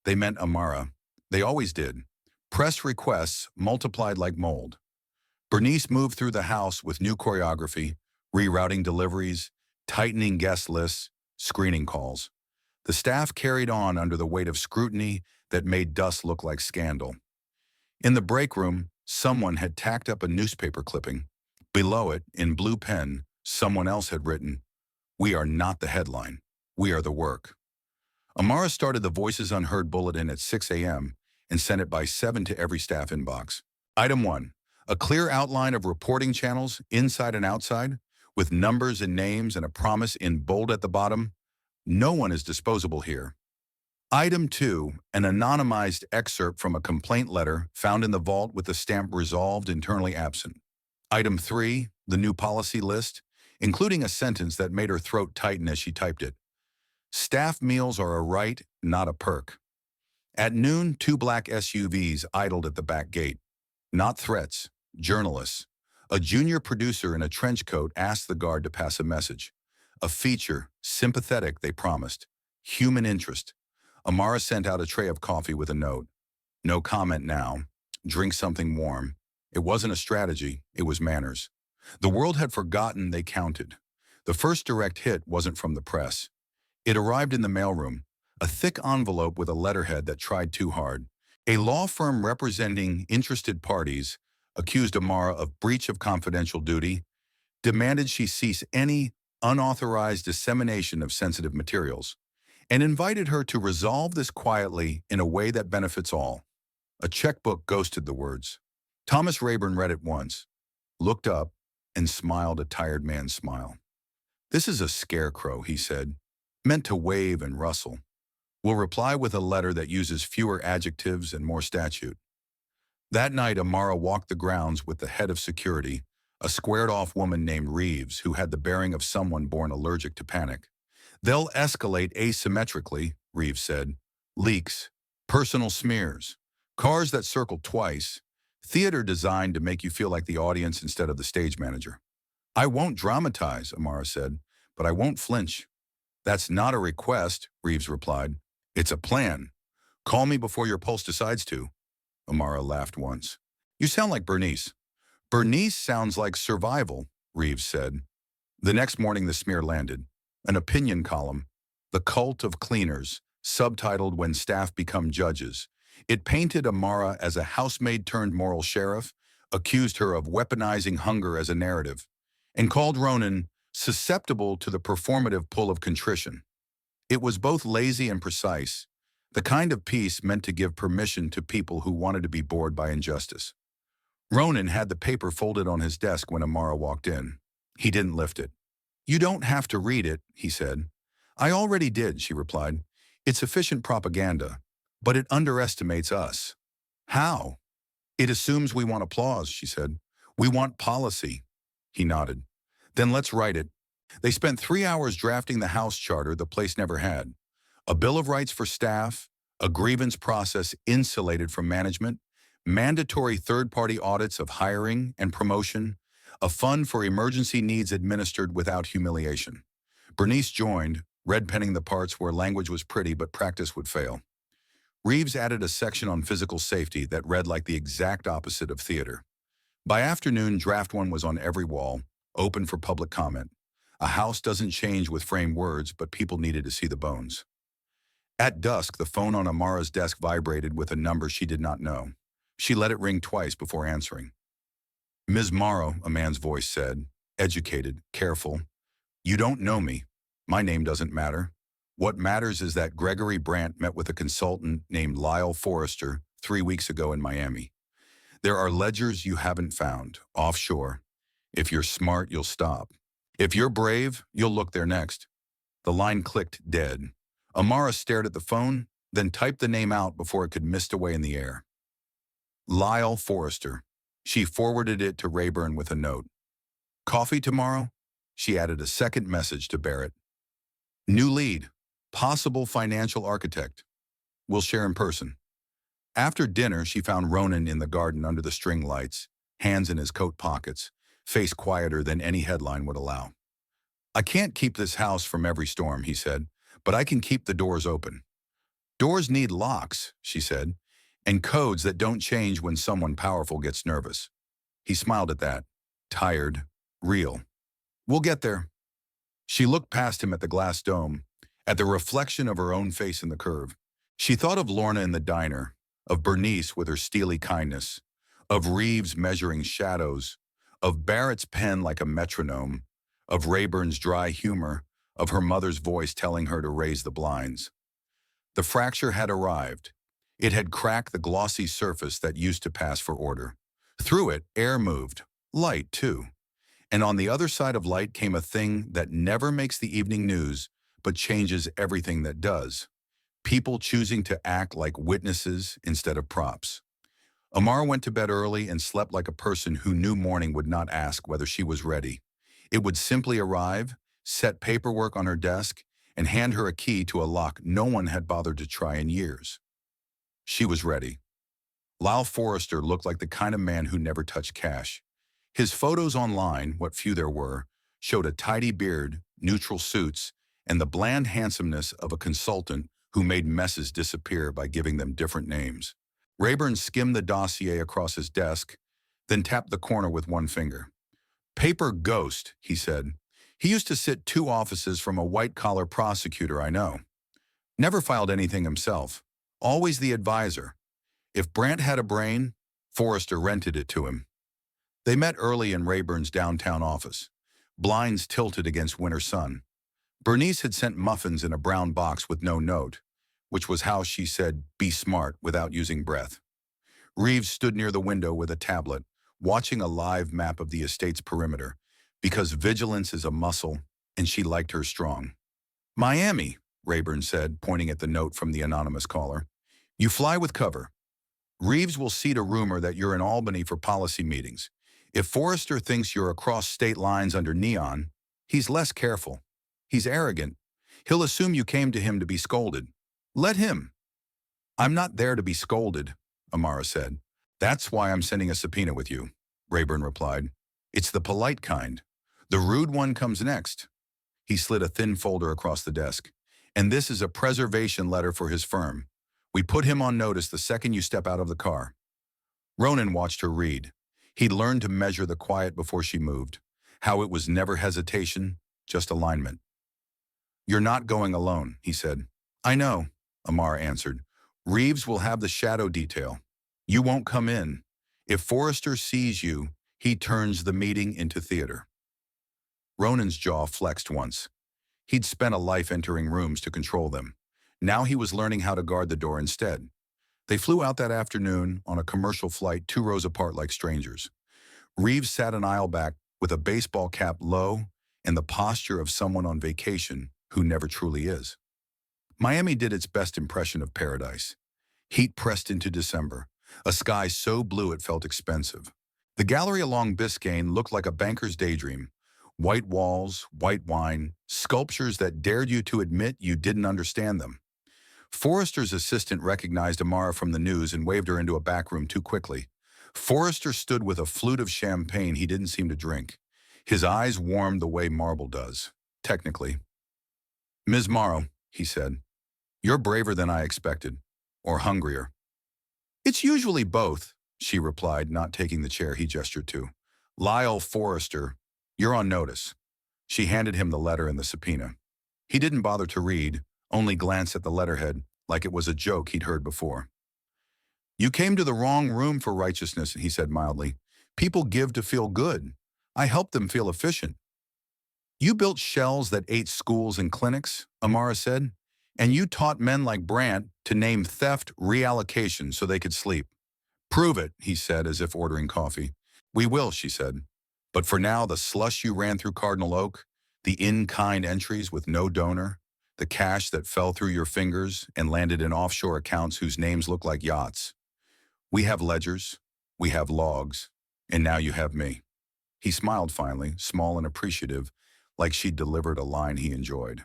They meant Amara. They always did. Press requests multiplied like mold. Bernice moved through the house with new choreography, rerouting deliveries, tightening guest lists, screening calls. The staff carried on under the weight of scrutiny that made dust look like scandal. In the break room, someone had tacked up a newspaper clipping. Below it, in blue pen, someone else had written, "We are not the headline. We are the work." Amara started the Voices Unheard bulletin at 6 a.m. and sent it by 7 to every staff inbox. Item 1. A clear outline of reporting channels, inside and outside, with numbers and names and a promise in bold at the bottom. No one is disposable here. Item 2. An anonymized excerpt from a complaint letter found in the vault with the stamp "Resolved, internally absent." Item 3. The new policy list, including a sentence that made her throat tighten as she typed it. Staff meals are a right, not a perk. At noon, 2 black SUVs idled at the back gate. Not threats, journalists. A junior producer in a trench coat asked the guard to pass a message. A feature, sympathetic, they promised. Human interest. Amara sent out a tray of coffee with a note. No comment now. Drink something warm. It wasn't a strategy, it was manners. The world had forgotten they counted. The first direct hit wasn't from the press. It arrived in the mailroom, a thick envelope with a letterhead that tried too hard. A law firm representing interested parties accused Amara of breach of confidential duty, demanded she cease any unauthorized dissemination of sensitive materials, and invited her to resolve this quietly in a way that benefits all. A checkbook ghosted the words. Thomas Rayburn read it once, looked up, and smiled a tired man's smile. "This is a scarecrow," he said, "meant to wave and rustle. We'll reply with a letter that uses fewer adjectives and more statute." That night, Amara walked the grounds with the head of security, a squared-off woman named Reeves who had the bearing of someone born allergic to panic. "They'll escalate asymmetrically," Reeves said. "Leaks, personal smears, cars that circle twice, theater designed to make you feel like the audience instead of the stage manager." "I won't dramatize," Amara said, "but I won't flinch." "That's not a request," Reeves replied. "It's a plan. Call me before your pulse decides to." Amara laughed once. "You sound like Bernice." "Bernice sounds like survival," Reeves said. The next morning the smear landed. An opinion column, "The Cult of Cleaners," subtitled "When Staff Become Judges." It painted Amara as a housemaid turned moral sheriff, accused her of weaponizing hunger as a narrative, and called Ronan susceptible to the performative pull of contrition. It was both lazy and precise, the kind of piece meant to give permission to people who wanted to be bored by injustice. Ronan had the paper folded on his desk when Amara walked in. He didn't lift it. "You don't have to read it," he said. "I already did," she replied. "It's efficient propaganda, but it underestimates us." "How?" "It assumes we want applause," she said. "We want policy." He nodded. "Then let's write it." They spent 3 hours drafting the house charter the place never had. A Bill of Rights for staff, a grievance process insulated from management, mandatory third-party audits of hiring and promotion, a fund for emergency needs administered without humiliation. Bernice joined, red-penning the parts where language was pretty but practice would fail. Reeves added a section on physical safety that read like the exact opposite of theater. By afternoon, draft one was on every wall, open for public comment. A house doesn't change with framed words, but people needed to see the bones. At dusk, the phone on Amara's desk vibrated with a number she did not know. She let it ring twice before answering. "Ms. Morrow," a man's voice said, educated, careful. "You don't know me. My name doesn't matter. What matters is that Gregory Brandt met with a consultant named Lyle Forrester 3 weeks ago in Miami. There are ledgers you haven't found, offshore. If you're smart, you'll stop. If you're brave, you'll look there next." The line clicked dead. Amara stared at the phone, then typed the name out before it could mist away in the air. Lyle Forrester. She forwarded it to Rayburn with a note. "Coffee tomorrow?" She added a second message to Barrett. "New lead. Possible financial architect. We'll share in person." After dinner, she found Ronan in the garden under the string lights, hands in his coat pockets, face quieter than any headline would allow. "I can't keep this house from every storm," he said, "but I can keep the doors open." "Doors need locks," she said, "and codes that don't change when someone powerful gets nervous." He smiled at that. Tired. Real. "We'll get there." She looked past him at the glass dome, at the reflection of her own face in the curve. She thought of Lorna in the diner, of Bernice with her steely kindness, of Reeves measuring shadows, of Barrett's pen like a metronome, of Rayburn's dry humor, of her mother's voice telling her to raise the blinds. The fracture had arrived. It had cracked the glossy surface that used to pass for order. Through it, air moved, light too. And on the other side of light came a thing that never makes the evening news, but changes everything that does. People choosing to act like witnesses instead of props. Amara went to bed early and slept like a person who knew morning would not ask whether she was ready. It would simply arrive, set paperwork on her desk, and hand her a key to a lock no one had bothered to try in years. She was ready. Lyle Forrester looked like the kind of man who never touched cash. His photos online, what few there were, showed a tidy beard, neutral suits, and the bland handsomeness of a consultant who made messes disappear by giving them different names. Rayburn skimmed the dossier across his desk, then tapped the corner with one finger. "Paper ghost," he said. "He used to sit 2 offices from a white-collar prosecutor I know. Never filed anything himself. Always the advisor. If Brandt had a brain, Forrester rented it to him." They met early in Rayburn's downtown office, blinds tilted against winter sun. Bernice had sent muffins in a brown box with no note, which was how she said, "Be smart," without using breath. Reeves stood near the window with a tablet, watching a live map of the estate's perimeter, because vigilance is a muscle, and she liked her strong. "Miami," Rayburn said, pointing at the note from the anonymous caller. "You fly with cover. Reeves will seed a rumor that you're in Albany for policy meetings. If Forrester thinks you're across state lines under neon, he's less careful. He's arrogant. He'll assume you came to him to be scolded. Let him." "I'm not there to be scolded," Amara said. "That's why I'm sending a subpoena with you," Rayburn replied. "It's the polite kind. The rude one comes next." He slid a thin folder across the desk. "And this is a preservation letter for his firm. We put him on notice the second you step out of the car." Ronan watched her read. He'd learned to measure the quiet before she moved, how it was never hesitation, just alignment. "You're not going alone," he said. "I know," Amara answered. "Reeves will have the shadow detail. You won't come in. If Forrester sees you, he turns the meeting into theater." Ronan's jaw flexed once. He'd spent a life entering rooms to control them. Now he was learning how to guard the door instead. They flew out that afternoon on a commercial flight 2 rows apart like strangers. Reeves sat an aisle back with a baseball cap low and the posture of someone on vacation who never truly is. Miami did its best impression of paradise. Heat pressed into December, a sky so blue it felt expensive. The gallery along Biscayne looked like a banker's daydream. White walls, white wine, sculptures that dared you to admit you didn't understand them. Forrester's assistant recognized Amara from the news and waved her into a back room too quickly. Forrester stood with a flute of champagne he didn't seem to drink. His eyes warmed the way marble does, technically. "Ms. Morrow," he said, "you're braver than I expected, or hungrier." "It's usually both," she replied, not taking the chair he gestured to. "Lyle Forrester, you're on notice." She handed him the letter and the subpoena. He didn't bother to read, only glanced at the letterhead like it was a joke he'd heard before. "You came to the wrong room for righteousness," he said mildly. "People give to feel good. I help them feel efficient." "You built shells that ate schools and clinics," Amara said, "and you taught men like Brandt to name theft reallocation so they could sleep." "Prove it," he said, as if ordering coffee. "We will," she said. "But for now, the slush you ran through Cardinal Oak, the in-kind entries with no donor, the cash that fell through your fingers and landed in offshore accounts whose names look like yachts. We have ledgers, we have logs, and now you have me." He smiled finally, small and appreciative, like she'd delivered a line he enjoyed.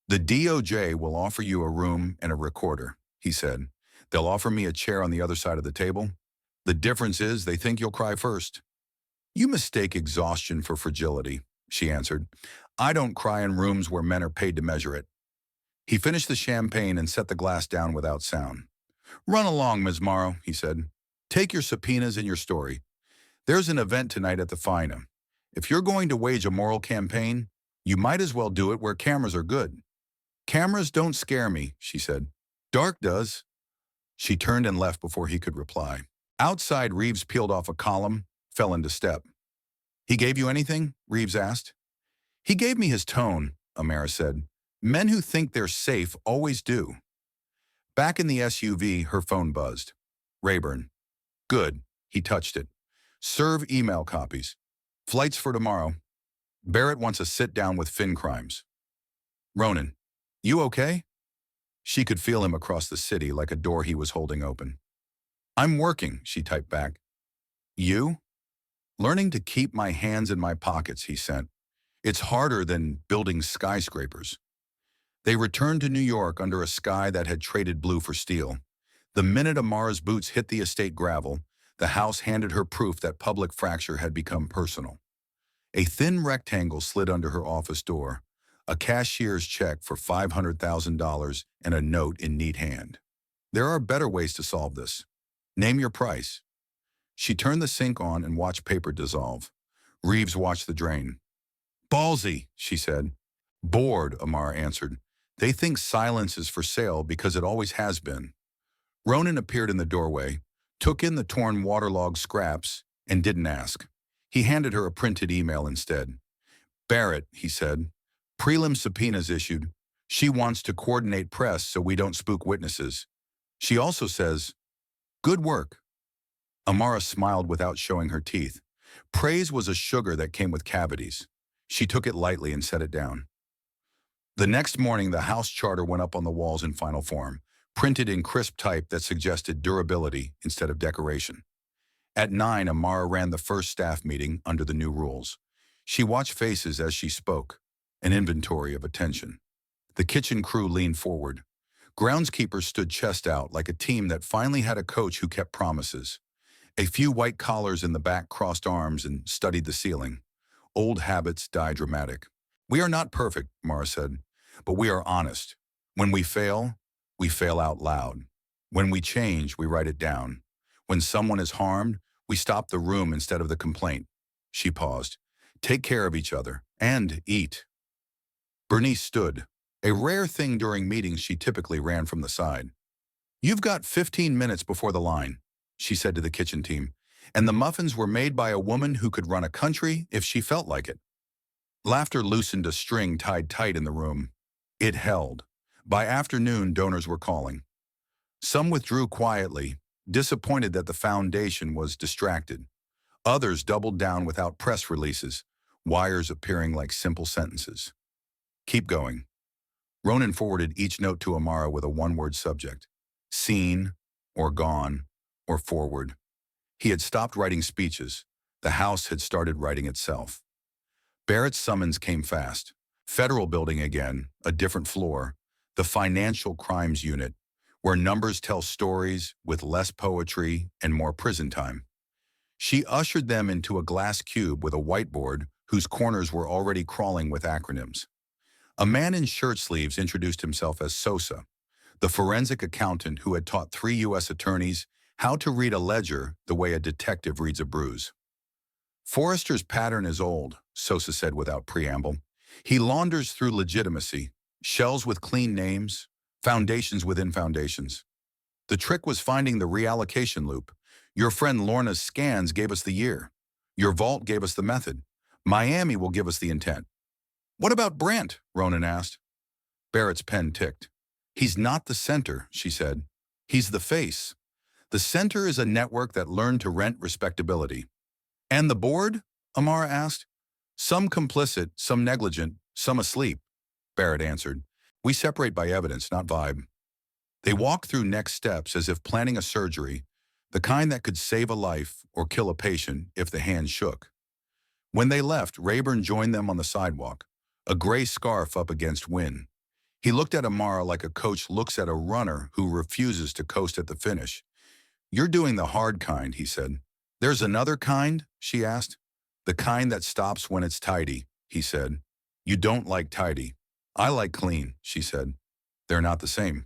"The DOJ will offer you a room and a recorder," he said. "They'll offer me a chair on the other side of the table. The difference is they think you'll cry first." "You mistake exhaustion for fragility," she answered. "I don't cry in rooms where men are paid to measure it." He finished the champagne and set the glass down without sound. "Run along, Ms. Morrow," he said. "Take your subpoenas and your story. There's an event tonight at the Fina. If you're going to wage a moral campaign, You might as well do it where cameras are good. Cameras don't scare me, she said. Dark does. She turned and left before he could reply. Outside, Reeves peeled off a column, fell into step. He gave you anything? Reeves asked. He gave me his tone, Amara said. Men who think they're safe always do. Back in the SUV, her phone buzzed. Rayburn. Good. He touched it. Serve email copies. Flights for tomorrow. Barrett wants a sit-down with Fin Crimes. Ronan. You okay? She could feel him across the city like a door he was holding open. I'm working, she typed back. You? Learning to keep my hands in my pockets, he sent. It's harder than building skyscrapers. They returned to New York under a sky that had traded blue for steel. The minute Amara's boots hit the estate gravel, the house handed her proof that public fracture had become personal. A thin rectangle slid under her office door, a cashier's check for $500,000 and a note in neat hand. There are better ways to solve this. Name your price. She turned the sink on and watched paper dissolve. Reeves watched the drain. Ballsy, she said. Bored, Amara answered. They think silence is for sale because it always has been. Ronan appeared in the doorway, took in the torn waterlogged scraps, and didn't ask. He handed her a printed email instead. Barrett, he said. Prelim subpoenas issued. She wants to coordinate press so we don't spook witnesses. She also says, good work. Amara smiled without showing her teeth. Praise was a sugar that came with cavities. She took it lightly and set it down. The next morning, the house charter went up on the walls in final form, printed in crisp type that suggested durability instead of decoration. At 9, Amara ran the first staff meeting under the new rules. She watched faces as she spoke, an inventory of attention. The kitchen crew leaned forward. Groundskeepers stood chest out like a team that finally had a coach who kept promises. A few white collars in the back crossed arms and studied the ceiling. Old habits die dramatic. We are not perfect, Amara said, but we are honest. When we fail out loud. When we change, we write it down. When someone is harmed, we stop the room instead of the complaint. She paused. Take care of each other and eat. Bernice stood, a rare thing during meetings she typically ran from the side. You've got 15 minutes before the line, she said to the kitchen team, and the muffins were made by a woman who could run a country if she felt like it. Laughter loosened a string tied tight in the room. It held. By afternoon, donors were calling. Some withdrew quietly, disappointed that the foundation was distracted. Others doubled down without press releases, wires appearing like simple sentences. Keep going. Ronan forwarded each note to Amara with a one-word subject. Seen, or gone, or forward. He had stopped writing speeches. The house had started writing itself. Barrett's summons came fast. Federal building again, a different floor. The Financial Crimes Unit, where numbers tell stories with less poetry and more prison time. She ushered them into a glass cube with a whiteboard whose corners were already crawling with acronyms. A man in shirt sleeves introduced himself as Sosa, the forensic accountant who had taught 3 U.S. attorneys how to read a ledger the way a detective reads a bruise. Forrester's pattern is old, Sosa said without preamble. He launders through legitimacy, shells with clean names, foundations within foundations. The trick was finding the reallocation loop. Your friend Lorna's scans gave us the year. Your vault gave us the method. Miami will give us the intent. What about Brant? Ronan asked. Barrett's pen ticked. He's not the center, she said. He's the face. The center is a network that learned to rent respectability. And the board? Amara asked. Some complicit, some negligent, some asleep, Barrett answered. We separate by evidence, not vibe. They walked through next steps as if planning a surgery, the kind that could save a life or kill a patient if the hand shook. When they left, Rayburn joined them on the sidewalk, a gray scarf up against wind. He looked at Amara like a coach looks at a runner who refuses to coast at the finish. You're doing the hard kind, he said. There's another kind, she asked. The kind that stops when it's tidy, he said. You don't like tidy. I like clean, she said. They're not the same.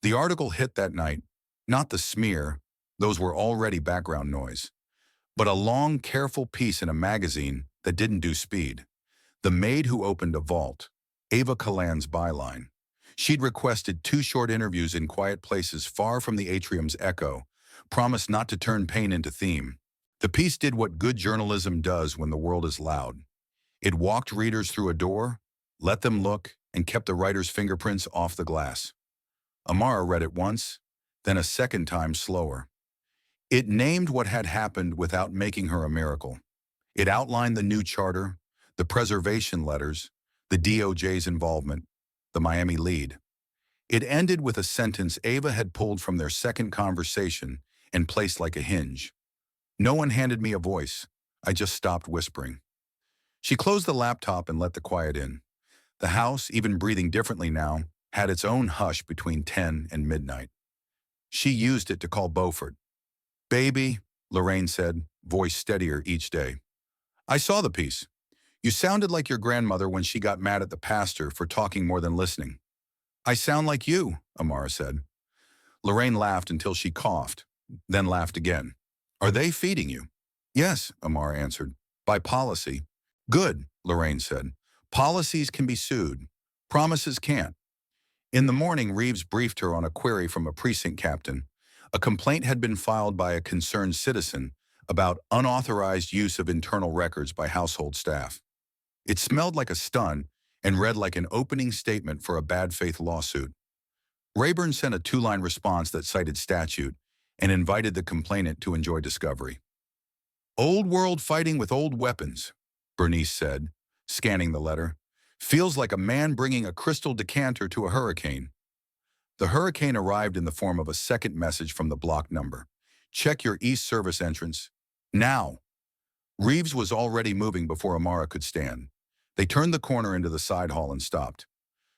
The article hit that night, not the smear, those were already background noise, but a long, careful piece in a magazine that didn't do speed. The maid who opened a vault, Ava Kalan's byline. She'd requested 2 short interviews in quiet places far from the atrium's echo, promised not to turn pain into theme. The piece did what good journalism does when the world is loud. It walked readers through a door, let them look, and kept the writer's fingerprints off the glass. Amara read it once, then a second time slower. It named what had happened without making her a miracle. It outlined the new charter, the preservation letters, the DOJ's involvement, the Miami lead. It ended with a sentence Ava had pulled from their second conversation and placed like a hinge. No one handed me a voice. I just stopped whispering. She closed the laptop and let the quiet in. The house, even breathing differently now, had its own hush between 10 and midnight. She used it to call Beaufort. "Baby," Lorraine said, voice steadier each day. "I saw the piece. You sounded like your grandmother when she got mad at the pastor for talking more than listening." "I sound like you," Amara said. Lorraine laughed until she coughed, then laughed again. "Are they feeding you?" "Yes," Amara answered. "By policy." "Good," Lorraine said. "Policies can be sued. Promises can't." In the morning, Reeves briefed her on a query from a precinct captain. A complaint had been filed by a concerned citizen about unauthorized use of internal records by household staff. It smelled like a stun and read like an opening statement for a bad faith lawsuit. Rayburn sent a 2-line response that cited statute and invited the complainant to enjoy discovery. "Old world fighting with old weapons," Bernice said, scanning the letter. "Feels like a man bringing a crystal decanter to a hurricane." The hurricane arrived in the form of a second message from the block number. "Check your East Service entrance. Now." Reeves was already moving before Amara could stand. They turned the corner into the side hall and stopped.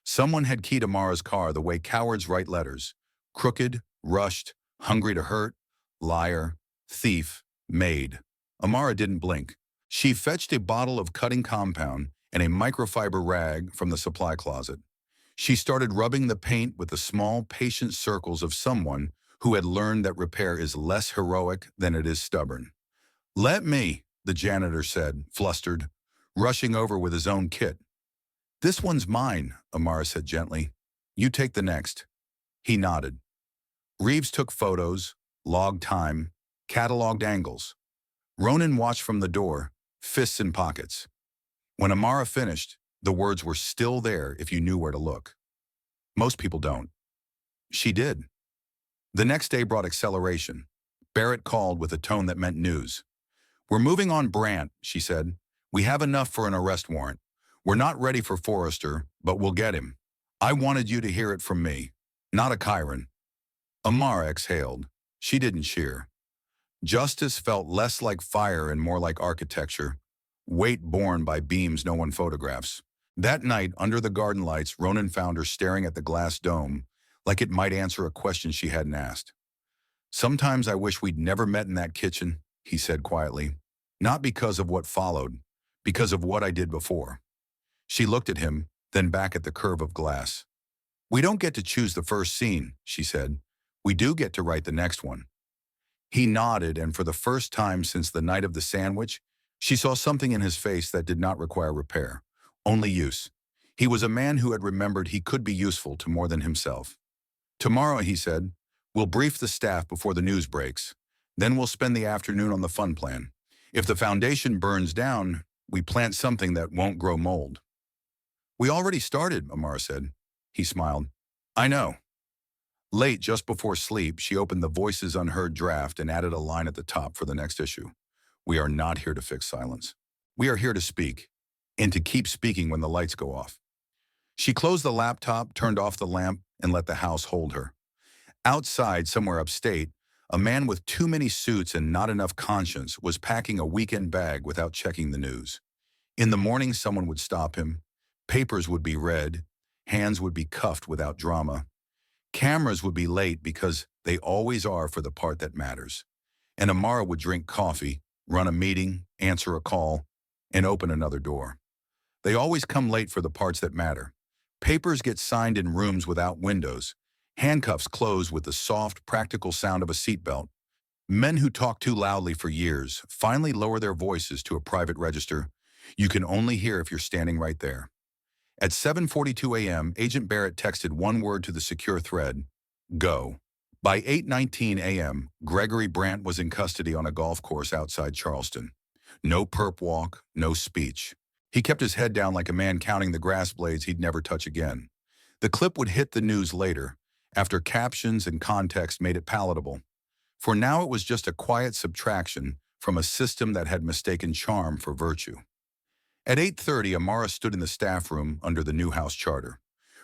Someone had keyed Amara's car the way cowards write letters. Crooked, rushed, hungry to hurt, liar, thief, maid. Amara didn't blink. She fetched a bottle of cutting compound and a microfiber rag from the supply closet. She started rubbing the paint with the small, patient circles of someone who had learned that repair is less heroic than it is stubborn. "Let me," the janitor said, flustered, rushing over with his own kit. "This one's mine," Amara said gently. "You take the next." He nodded. Reeves took photos, logged time, cataloged angles. Ronan watched from the door, fists in pockets. When Amara finished, the words were still there if you knew where to look. Most people don't. She did. The next day brought acceleration. Barrett called with a tone that meant news. "We're moving on Brandt," she said. "We have enough for an arrest warrant. We're not ready for Forrester, but we'll get him. I wanted you to hear it from me, not a Chiron." Amara exhaled. She didn't cheer. Justice felt less like fire and more like architecture, weight borne by beams no one photographs. That night, under the garden lights, Ronan found her staring at the glass dome, like it might answer a question she hadn't asked. "Sometimes I wish we'd never met in that kitchen," he said quietly. "Not because of what followed, because of what I did before." She looked at him, then back at the curve of glass. "We don't get to choose the first scene," she said. "We do get to write the next one." He nodded, and for the first time since the night of the sandwich, she saw something in his face that did not require repair, only use. He was a man who had remembered he could be useful to more than himself. "Tomorrow," he said, "we'll brief the staff before the news breaks. Then we'll spend the afternoon on the fun plan. If the foundation burns down, we plant something that won't grow mold." "We already started," Amara said. He smiled. "I know." Late, just before sleep, she opened the Voices Unheard draft and added a line at the top for the next issue. "We are not here to fix silence. We are here to speak, and to keep speaking when the lights go off." She closed the laptop, turned off the lamp, and let the house hold her. Outside, somewhere upstate, a man with too many suits and not enough conscience was packing a weekend bag without checking the news. In the morning, someone would stop him. Papers would be read. Hands would be cuffed without drama. Cameras would be late because they always are for the part that matters. And Amara would drink coffee, run a meeting, answer a call, and open another door. They always come late for the parts that matter. Papers get signed in rooms without windows. Handcuffs close with the soft, practical sound of a seatbelt. Men who talk too loudly for years finally lower their voices to a private register. You can only hear if you're standing right there. At 7:42 a.m., Agent Barrett texted one word to the secure thread, go. By 8:19 a.m., Gregory Brandt was in custody on a golf course outside Charleston. No perp walk, no speech. He kept his head down like a man counting the grass blades he'd never touch again. The clip would hit the news later, after captions and context made it palatable. For now it was just a quiet subtraction from a system that had mistaken charm for virtue. At 8:30, Amara stood in the staff room under the new house charter.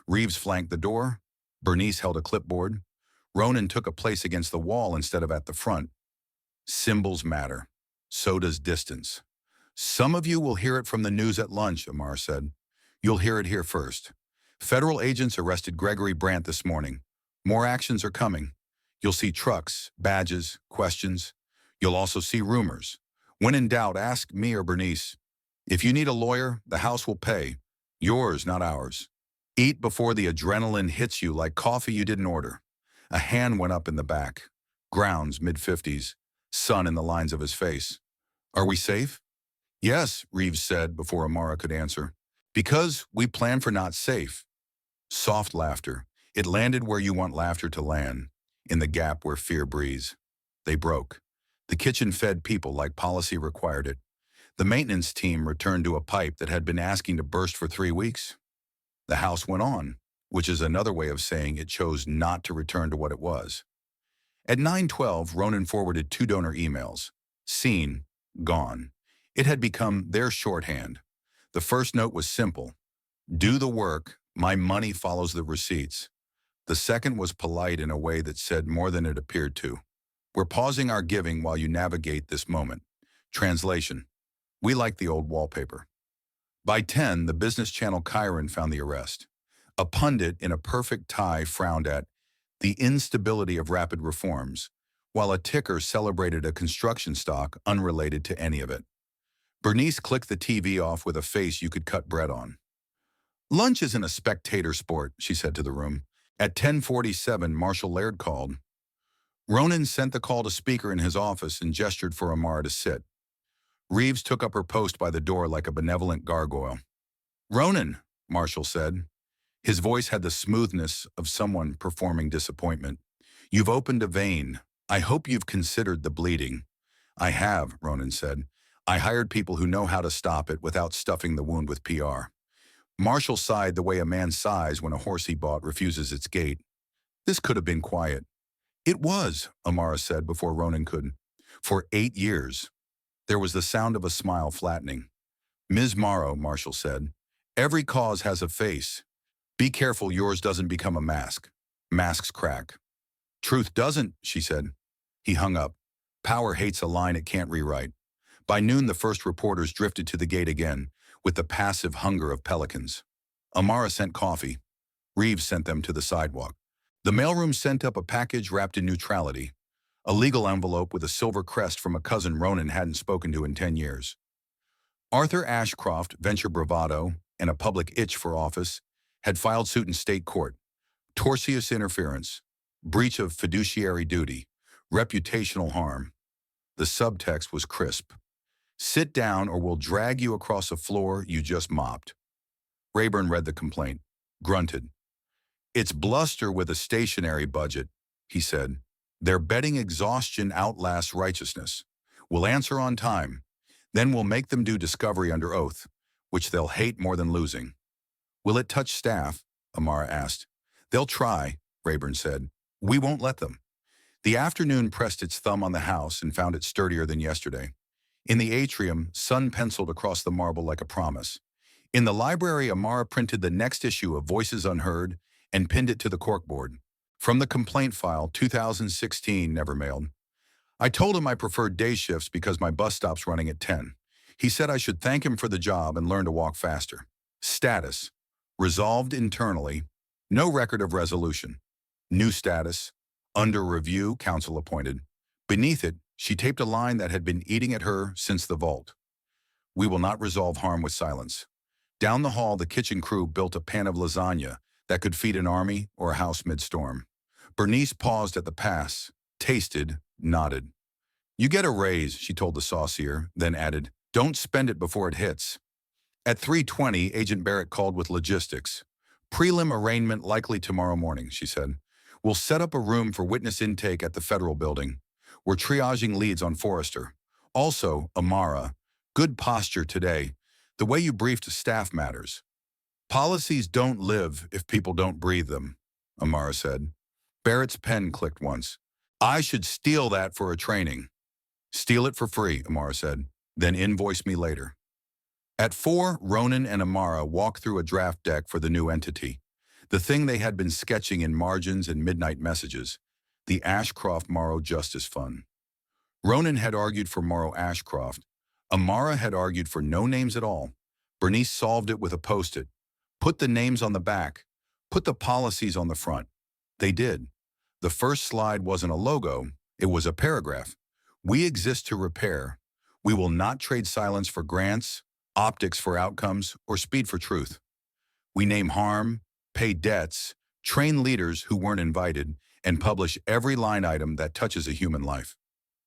Reeves flanked the door. Bernice held a clipboard. Ronan took a place against the wall instead of at the front. Symbols matter. So does distance. Some of you will hear it from the news at lunch, Amara said. You'll hear it here first. Federal agents arrested Gregory Brandt this morning. More actions are coming. You'll see trucks, badges, questions. You'll also see rumors. When in doubt, ask me or Bernice. If you need a lawyer, the house will pay. Yours, not ours. Eat before the adrenaline hits you like coffee you didn't order. A hand went up in the back. Grounds, mid-50s. Sun in the lines of his face. Are we safe? Yes, Reeves said before Amara could answer. Because we plan for not safe. Soft laughter. It landed where you want laughter to land, in the gap where fear breathes. They broke. The kitchen fed people like policy required it. The maintenance team returned to a pipe that had been asking to burst for 3 weeks. The house went on, which is another way of saying it chose not to return to what it was. At 9:12, Ronan forwarded 2 donor emails. Seen, gone. It had become their shorthand. The first note was simple. Do the work, my money follows the receipts. The second was polite in a way that said more than it appeared to. We're pausing our giving while you navigate this moment. Translation. We like the old wallpaper. By 10, the Business Channel Chiron found the arrest. A pundit in a perfect tie frowned at the instability of rapid reforms, while a ticker celebrated a construction stock unrelated to any of it. Bernice clicked the TV off with a face you could cut bread on. Lunch isn't a spectator sport, she said to the room. At 10:47, Marshall Laird called. Ronan sent the call to speaker in his office and gestured for Amara to sit. Reeves took up her post by the door like a benevolent gargoyle. Ronan, Marshall said. His voice had the smoothness of someone performing disappointment. You've opened a vein. I hope you've considered the bleeding. I have, Ronan said. I hired people who know how to stop it without stuffing the wound with PR. Marshall sighed the way a man sighs when a horse he bought refuses its gait. This could have been quiet. It was, Amara said before Ronan could. For 8 years. There was the sound of a smile flattening. Ms. Morrow, Marshall said, every cause has a face. Be careful yours doesn't become a mask. Masks crack. Truth doesn't, she said. He hung up. Power hates a line it can't rewrite. By noon, the first reporters drifted to the gate again, with the passive hunger of pelicans. Amara sent coffee. Reeves sent them to the sidewalk. The mailroom sent up a package wrapped in neutrality, a legal envelope with a silver crest from a cousin Ronan hadn't spoken to in 10 years. Arthur Ashcroft, venture bravado, and a public itch for office, had filed suit in state court. Tortious interference, breach of fiduciary duty, reputational harm. The subtext was crisp. Sit down or we'll drag you across a floor you just mopped. Rayburn read the complaint, grunted. It's bluster with a stationary budget, he said. Their betting exhaustion outlasts righteousness. We'll answer on time. Then we'll make them do discovery under oath, which they'll hate more than losing. Will it touch staff? Amara asked. They'll try, Rayburn said. We won't let them. The afternoon pressed its thumb on the house and found it sturdier than yesterday. In the atrium, sun penciled across the marble like a promise. In the library, Amara printed the next issue of Voices Unheard and pinned it to the corkboard. From the complaint file, 2016, never mailed. I told him I preferred day shifts because my bus stop's running at 10. He said I should thank him for the job and learn to walk faster. Status. Resolved internally. No record of resolution. New status. Under review, counsel appointed. Beneath it, she taped a line that had been eating at her since the vault. We will not resolve harm with silence. Down the hall, the kitchen crew built a pan of lasagna that could feed an army or a house mid-storm. Bernice paused at the pass, tasted, nodded. You get a raise, she told the saucier, then added, don't spend it before it hits. At 3:20, Agent Barrett called with logistics. Prelim arraignment likely tomorrow morning, she said. We'll set up a room for witness intake at the federal building. We're triaging leads on Forrester. Also, Amara, good posture today. The way you briefed staff matters. Policies don't live if people don't breathe them, Amara said. Barrett's pen clicked once. I should steal that for a training. Steal it for free, Amara said. Then invoice me later. At 4, Ronan and Amara walked through a draft deck for the new entity. The thing they had been sketching in margins and midnight messages. The Ashcroft-Morrow Justice Fund. Ronan had argued for Morrow Ashcroft. Amara had argued for no names at all. Bernice solved it with a post-it. Put the names on the back. Put the policies on the front. They did. The first slide wasn't a logo. It was a paragraph. We exist to repair. We will not trade silence for grants, optics for outcomes, or speed for truth. We name harm, pay debts, train leaders who weren't invited, and publish every line item that touches a human life.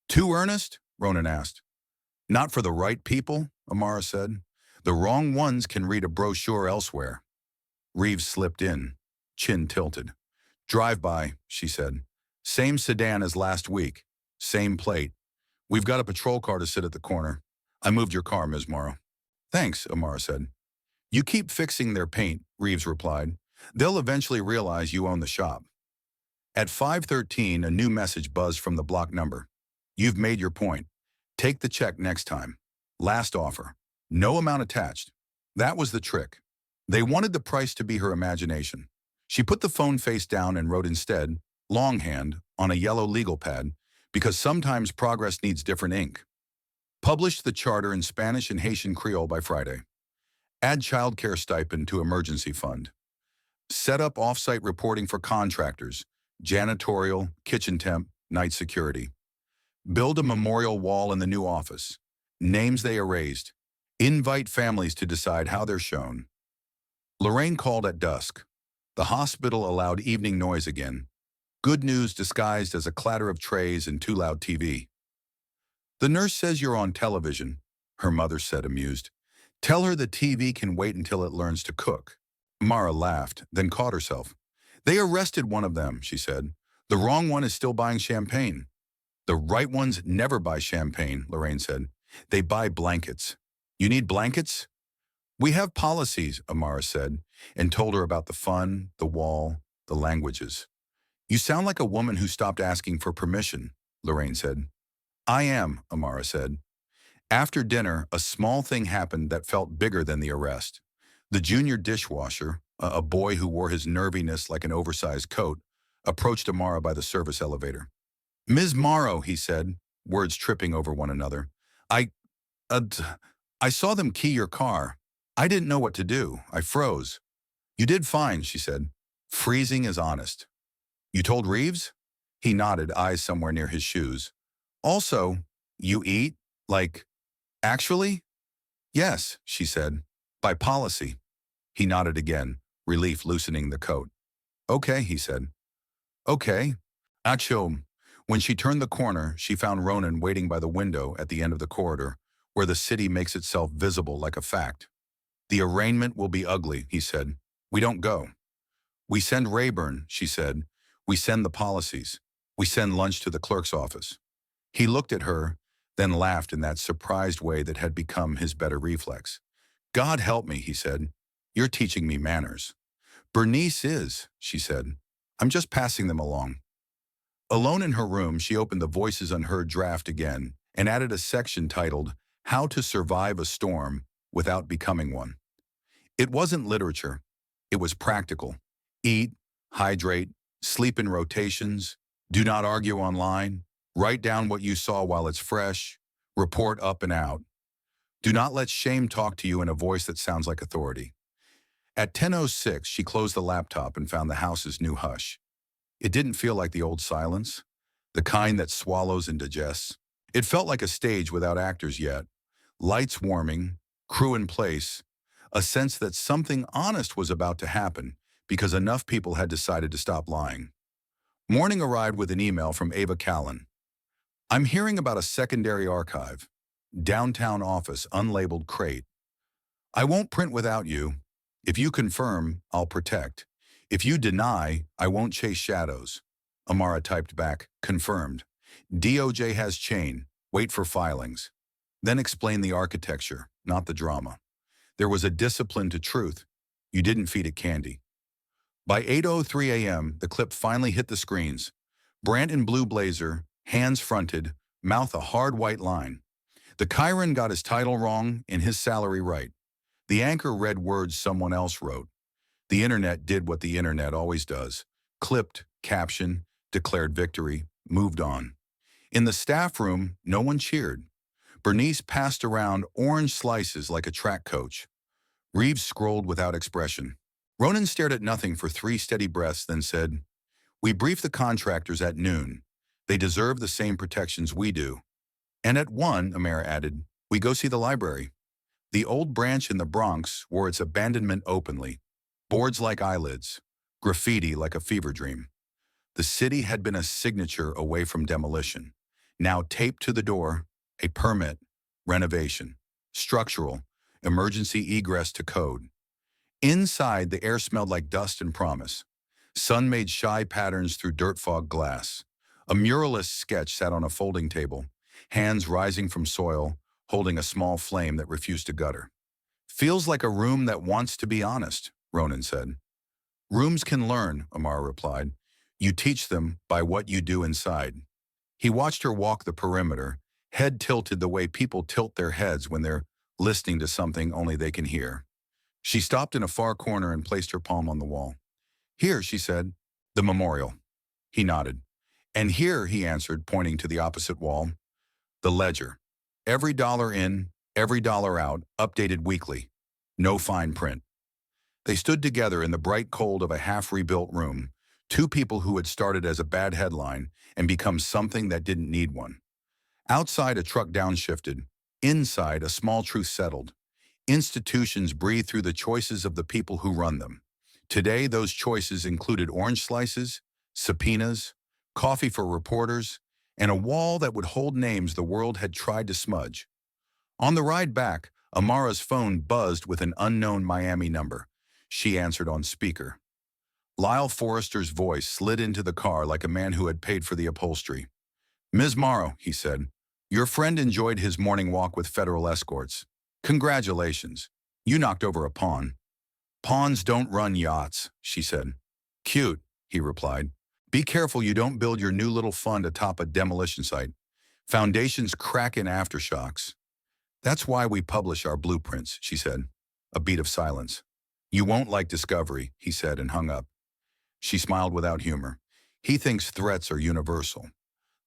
Too earnest? Ronan asked. Not for the right people, Amara said. The wrong ones can read a brochure elsewhere. Reeves slipped in, chin tilted. Drive by, she said. Same sedan as last week. Same plate. We've got a patrol car to sit at the corner. I moved your car, Ms. Morrow. Thanks, Amara said. You keep fixing their paint, Reeves replied. They'll eventually realize you own the shop. At 5:13, a new message buzzed from the block number. You've made your point. Take the check next time. Last offer. No amount attached. That was the trick. They wanted the price to be her imagination. She put the phone face down and wrote instead, longhand, on a yellow legal pad, because sometimes progress needs different ink. Published the charter in Spanish and Haitian Creole by Friday. Add childcare stipend to emergency fund. Set up off-site reporting for contractors, janitorial, kitchen temp, night security. Build a memorial wall in the new office. Names they erased. Invite families to decide how they're shown. Lorraine called at dusk. The hospital allowed evening noise again. Good news disguised as a clatter of trays and too loud TV. The nurse says you're on television, her mother said, amused. Tell her the TV can wait until it learns to cook. Mara laughed, then caught herself. They arrested one of them, she said. The wrong one is still buying champagne. The right ones never buy champagne, Lorraine said. They buy blankets. You need blankets? We have policies, Amara said, and told her about the fun, the wall, the languages. You sound like a woman who stopped asking for permission, Lorraine said. I am, Amara said. After dinner, a small thing happened that felt bigger than the arrest. The junior dishwasher, a boy who wore his nerviness like an oversized coat, approached Amara by the service elevator. Ms. Morrow, he said, words tripping over one another. I saw them key your car. I didn't know what to do. I froze. You did fine, she said. Freezing is honest. You told Reeves? He nodded, eyes somewhere near his shoes. Also, you eat? Like, actually? Yes, she said. By policy. He nodded again, relief loosening the coat. Okay, he said. Okay. Achoo. When she turned the corner, she found Ronan waiting by the window at the end of the corridor, where the city makes itself visible like a fact. The arraignment will be ugly, he said. We don't go. We send Rayburn, she said. We send the policies. We send lunch to the clerk's office. He looked at her, then laughed in that surprised way that had become his better reflex. God help me, he said. You're teaching me manners. Bernice is, she said. I'm just passing them along. Alone in her room, she opened the Voices Unheard draft again and added a section titled, How to Survive a Storm Without Becoming One. It wasn't literature. It was practical. Eat, hydrate, sleep in rotations, do not argue online, write down what you saw while it's fresh, report up and out. Do not let shame talk to you in a voice that sounds like authority. At 10:06, she closed the laptop and found the house's new hush. It didn't feel like the old silence, the kind that swallows and digests. It felt like a stage without actors yet. Lights warming, crew in place, a sense that something honest was about to happen because enough people had decided to stop lying. Morning arrived with an email from Ava Callan. I'm hearing about a secondary archive. Downtown office, unlabeled crate. I won't print without you. If you confirm, I'll protect. If you deny, I won't chase shadows. Amara typed back, confirmed. DOJ has chain. Wait for filings. Then explain the architecture, not the drama. There was a discipline to truth. You didn't feed it candy. By 8:03 a.m., the clip finally hit the screens. Brant in blue blazer, hands fronted, mouth a hard white line. The Chiron got his title wrong and his salary right. The anchor read words someone else wrote. The internet did what the internet always does. Clipped, captioned, declared victory, moved on. In the staff room, no one cheered. Bernice passed around orange slices like a track coach. Reeves scrolled without expression. Ronan stared at nothing for 3 steady breaths, then said, "We briefed the contractors at noon. They deserve the same protections we do. And at 1, Amara added, we go see the library." The old branch in the Bronx wore its abandonment openly. Boards like eyelids, graffiti like a fever dream. The city had been a signature away from demolition. Now taped to the door, a permit, renovation, structural, emergency egress to code. Inside, the air smelled like dust and promise. Sun made shy patterns through dirt fog glass. A muralist sketch sat on a folding table, hands rising from soil, holding a small flame that refused to gutter. "Feels like a room that wants to be honest," Ronan said. "Rooms can learn," Amara replied. "You teach them by what you do inside." He watched her walk the perimeter, head tilted the way people tilt their heads when they're listening to something only they can hear. She stopped in a far corner and placed her palm on the wall. "Here," she said, "the memorial." He nodded. "And here," he answered, pointing to the opposite wall, "the ledger. Every dollar in, every dollar out, updated weekly. No fine print." They stood together in the bright cold of a half-rebuilt room, 2 people who had started as a bad headline and become something that didn't need one. Outside, a truck downshifted. Inside, a small truth settled. Institutions breathe through the choices of the people who run them. Today, those choices included orange slices, subpoenas, coffee for reporters, and a wall that would hold names the world had tried to smudge. On the ride back, Amara's phone buzzed with an unknown Miami number. She answered on speaker. Lyle Forrester's voice slid into the car like a man who had paid for the upholstery. "Ms. Morrow," he said, "your friend enjoyed his morning walk with federal escorts. Congratulations. You knocked over a pawn." "Pawns don't run yachts," she said. "Cute," he replied. "Be careful you don't build your new little fund atop a demolition site. Foundations crack in aftershocks." "That's why we publish our blueprints," she said. A beat of silence. "You won't like discovery," he said and hung up. She smiled without humor. "He thinks threats are universal."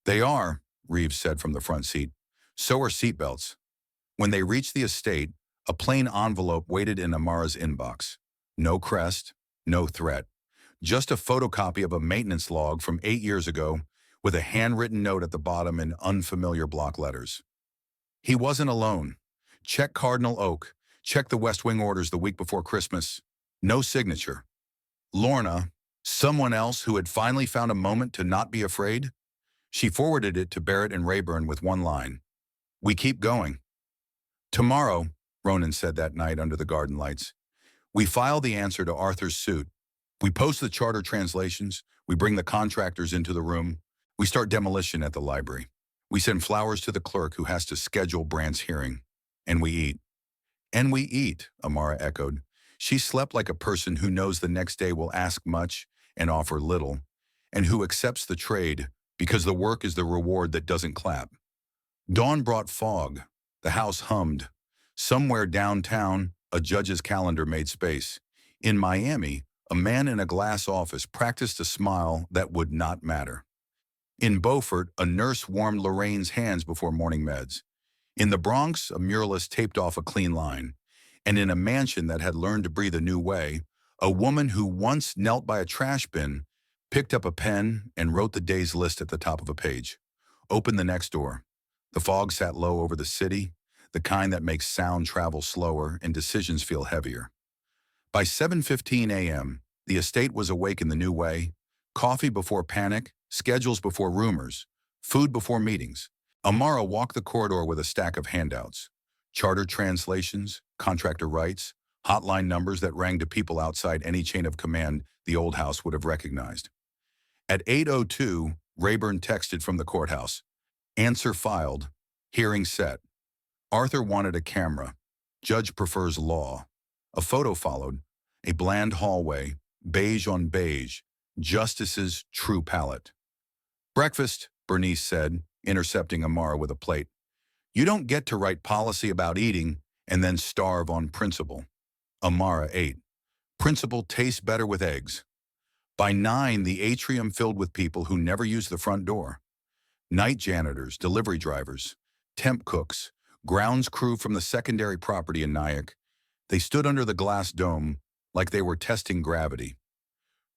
"They are," Reeves said from the front seat. "So are seatbelts." When they reached the estate, a plain envelope waited in Amara's inbox. No crest, no threat. Just a photocopy of a maintenance log from 8 years ago with a handwritten note at the bottom in unfamiliar block letters. He wasn't alone. Check Cardinal Oak. Check the West Wing orders the week before Christmas. No signature. Lorna, someone else who had finally found a moment to not be afraid? She forwarded it to Barrett and Rayburn with one line. "We keep going." "Tomorrow," Ronan said that night under the garden lights, "we file the answer to Arthur's suit. We post the charter translations. We bring the contractors into the room. We start demolition at the library. We send flowers to the clerk who has to schedule Brandt's hearing. And we eat." "And we eat," Amara echoed. She slept like a person who knows the next day will ask much and offer little, and who accepts the trade because the work is the reward that doesn't clap. Dawn brought fog. The house hummed. Somewhere downtown, a judge's calendar made space. In Miami, a man in a glass office practiced a smile that would not matter. In Beaufort, a nurse warmed Lorraine's hands before morning meds. In the Bronx, a muralist taped off a clean line. And in a mansion that had learned to breathe a new way, a woman who once knelt by a trash bin picked up a pen and wrote the day's list at the top of a page. Opened the next door. The fog sat low over the city, the kind that makes sound travel slower and decisions feel heavier. By 7:15 a.m., the estate was awake in the new way. Coffee before panic, schedules before rumors, food before meetings. Amara walked the corridor with a stack of handouts. charter translations, contractor rights, hotline numbers that rang to people outside any chain of command the old house would have recognized. At 8:02, Rayburn texted from the courthouse. Answer filed. Hearing set. Arthur wanted a camera. Judge prefers law. A photo followed. A bland hallway, beige on beige. Justice's true palette. Breakfast, Bernice said, intercepting Amara with a plate. You don't get to write policy about eating and then starve on principle. Amara ate. Principle tastes better with eggs. By 9, the atrium filled with people who never use the front door. Night janitors, delivery drivers, temp cooks, grounds crew from the secondary property in Nyack. They stood under the glass dome like they were testing gravity.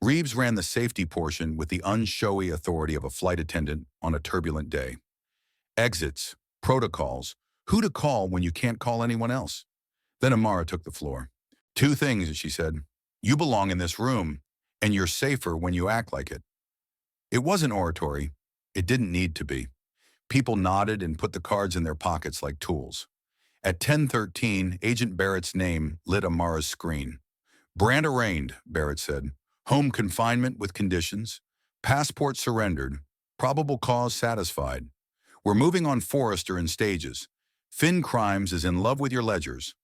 Reeves ran the safety portion with the unshowy authority of a flight attendant on a turbulent day. Exits, protocols, who to call when you can't call anyone else. Then Amara took the floor. 2 things, she said. You belong in this room, and you're safer when you act like it. It wasn't oratory. It didn't need to be. People nodded and put the cards in their pockets like tools. At 10:13, Agent Barrett's name lit Amara's screen. Brand arraigned, Barrett said. Home confinement with conditions. Passport surrendered. Probable cause satisfied. We're moving on Forrester in stages. Finn Crimes is in love with your ledgers.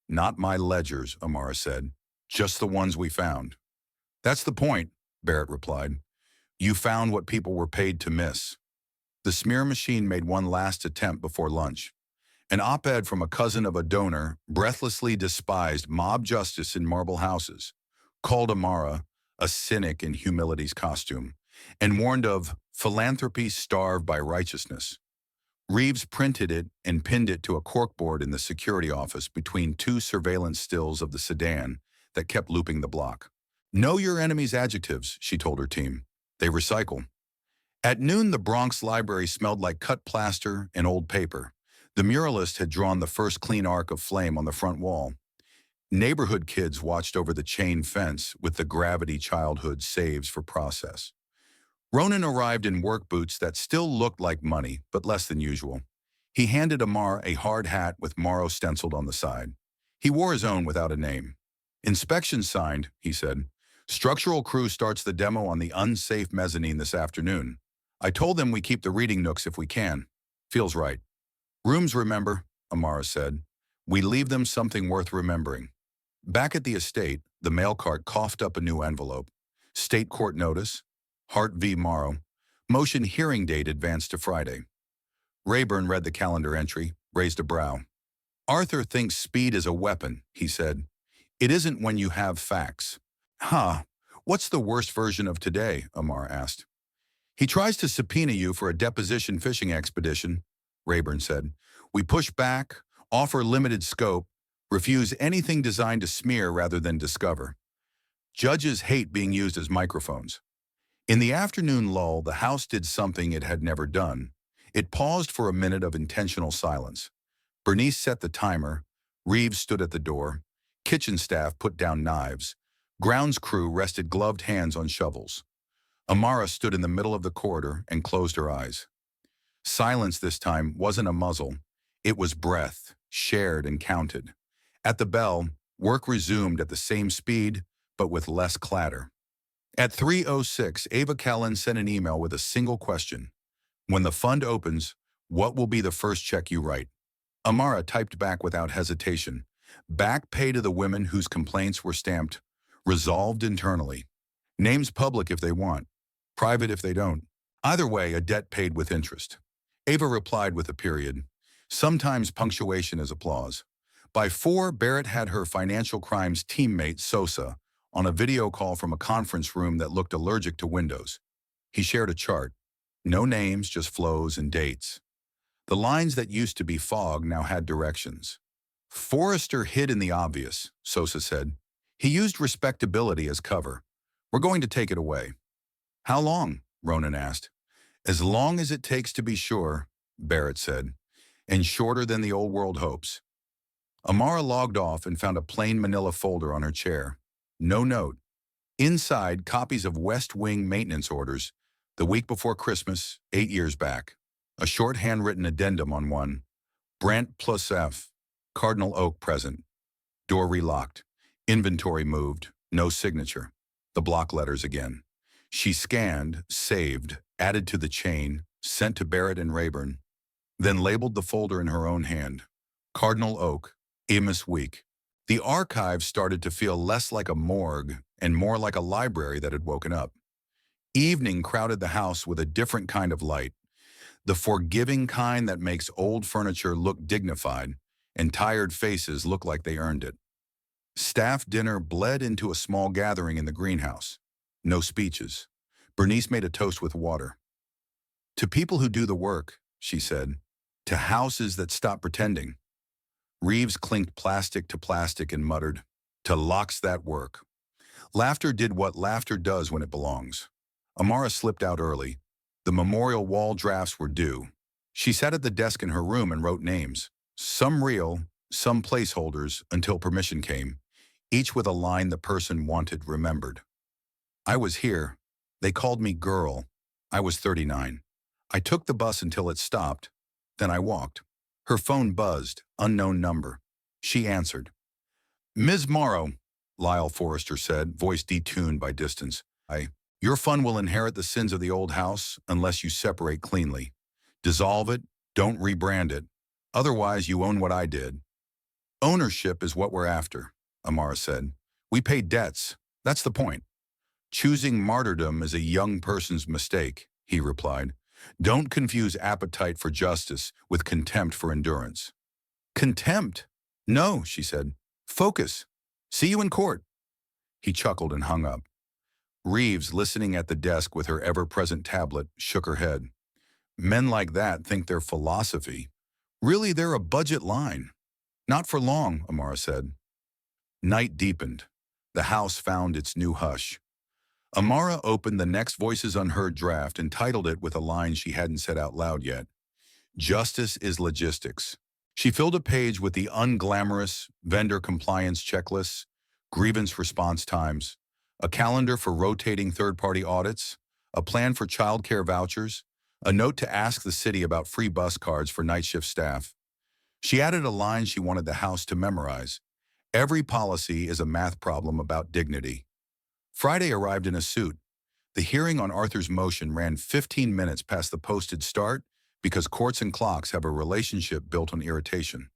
Not my ledgers, Amara said. Just the ones we found. That's the point, Barrett replied. You found what people were paid to miss. The smear machine made one last attempt before lunch. An op-ed from a cousin of a donor breathlessly despised mob justice in marble houses, called Amara a cynic in humility's costume, and warned of philanthropy starved by righteousness. Reeves printed it and pinned it to a corkboard in the security office between 2 surveillance stills of the sedan that kept looping the block. Know your enemy's adjectives, she told her team. They recycle. At noon, the Bronx library smelled like cut plaster and old paper. The muralist had drawn the first clean arc of flame on the front wall. Neighborhood kids watched over the chain fence with the gravity childhood saves for process. Ronan arrived in work boots that still looked like money, but less than usual. He handed Amar a hard hat with Morrow stenciled on the side. He wore his own without a name. Inspection signed, he said. Structural crew starts the demo on the unsafe mezzanine this afternoon. I told them we keep the reading nooks if we can. Feels right. Rooms, remember, Amara said. We leave them something worth remembering. Back at the estate, the mail cart coughed up a new envelope. State court notice. Hart v. Morrow. Motion hearing date advanced to Friday. Rayburn read the calendar entry, raised a brow. Arthur thinks speed is a weapon, he said. It isn't when you have facts. What's the worst version of today? Amar asked. He tries to subpoena you for a deposition fishing expedition, Rayburn said. We push back, offer limited scope, refuse anything designed to smear rather than discover. Judges hate being used as microphones. In the afternoon lull, the House did something it had never done. It paused for a minute of intentional silence. Bernice set the timer. Reeves stood at the door. Kitchen staff put down knives. Grounds crew rested gloved hands on shovels. Amara stood in the middle of the corridor and closed her eyes. Silence this time wasn't a muzzle. It was breath, shared and counted. At the bell, work resumed at the same speed, but with less clatter. At 3:06, Ava Callan sent an email with a single question. When the fund opens, what will be the first check you write? Amara typed back without hesitation. Back pay to the women whose complaints were stamped, resolved internally. Names public if they want, private if they don't. Either way, a debt paid with interest. Ava replied with a period. Sometimes punctuation is applause. By 4, Barrett had her financial crimes teammate, Sosa, on a video call from a conference room that looked allergic to windows. He shared a chart. No names, just flows and dates. The lines that used to be fog now had directions. Forrester hid in the obvious, Sosa said. He used respectability as cover. We're going to take it away. How long? Ronan asked. As long as it takes to be sure, Barrett said, and shorter than the old world hopes. Amara logged off and found a plain manila folder on her chair. No note. Inside, copies of West Wing maintenance orders, the week before Christmas, 8 years back. A short handwritten addendum on one. Brent plus F. Cardinal Oak present. Door relocked. Inventory moved. No signature. The block letters again. She scanned, saved, added to the chain, sent to Barrett and Rayburn, then labeled the folder in her own hand. Cardinal Oak, Amos Week. The archive started to feel less like a morgue and more like a library that had woken up. Evening crowded the house with a different kind of light, the forgiving kind that makes old furniture look dignified and tired faces look like they earned it. Staff dinner bled into a small gathering in the greenhouse. No speeches. Bernice made a toast with water. To people who do the work, she said. To houses that stop pretending. Reeves clinked plastic to plastic and muttered, to locks that work. Laughter did what laughter does when it belongs. Amara slipped out early. The memorial wall drafts were due. She sat at the desk in her room and wrote names. Some real, some placeholders, until permission came, each with a line the person wanted remembered. I was here. They called me girl. I was 39. I took the bus until it stopped. Then I walked. Her phone buzzed, unknown number. She answered. Ms. Morrow, Lyle Forrester said, voice detuned by distance. Your fun will inherit the sins of the old house unless you separate cleanly. Dissolve it, don't rebrand it. Otherwise, you own what I did. Ownership is what we're after, Amara said. We pay debts. That's the point. Choosing martyrdom is a young person's mistake, he replied. Don't confuse appetite for justice with contempt for endurance. Contempt? No, she said. Focus. See you in court. He chuckled and hung up. Reeves, listening at the desk with her ever-present tablet, shook her head. Men like that think they're philosophy. Really, they're a budget line. Not for long, Amara said. Night deepened. The house found its new hush. Amara opened the next Voices Unheard draft and titled it with a line she hadn't said out loud yet. Justice is logistics. She filled a page with the unglamorous vendor compliance checklists, grievance response times, a calendar for rotating third-party audits, a plan for childcare vouchers, a note to ask the city about free bus cards for night shift staff. She added a line she wanted the house to memorize. Every policy is a math problem about dignity. Friday arrived in a suit. The hearing on Arthur's motion ran 15 minutes past the posted start because courts and clocks have a relationship built on irritation.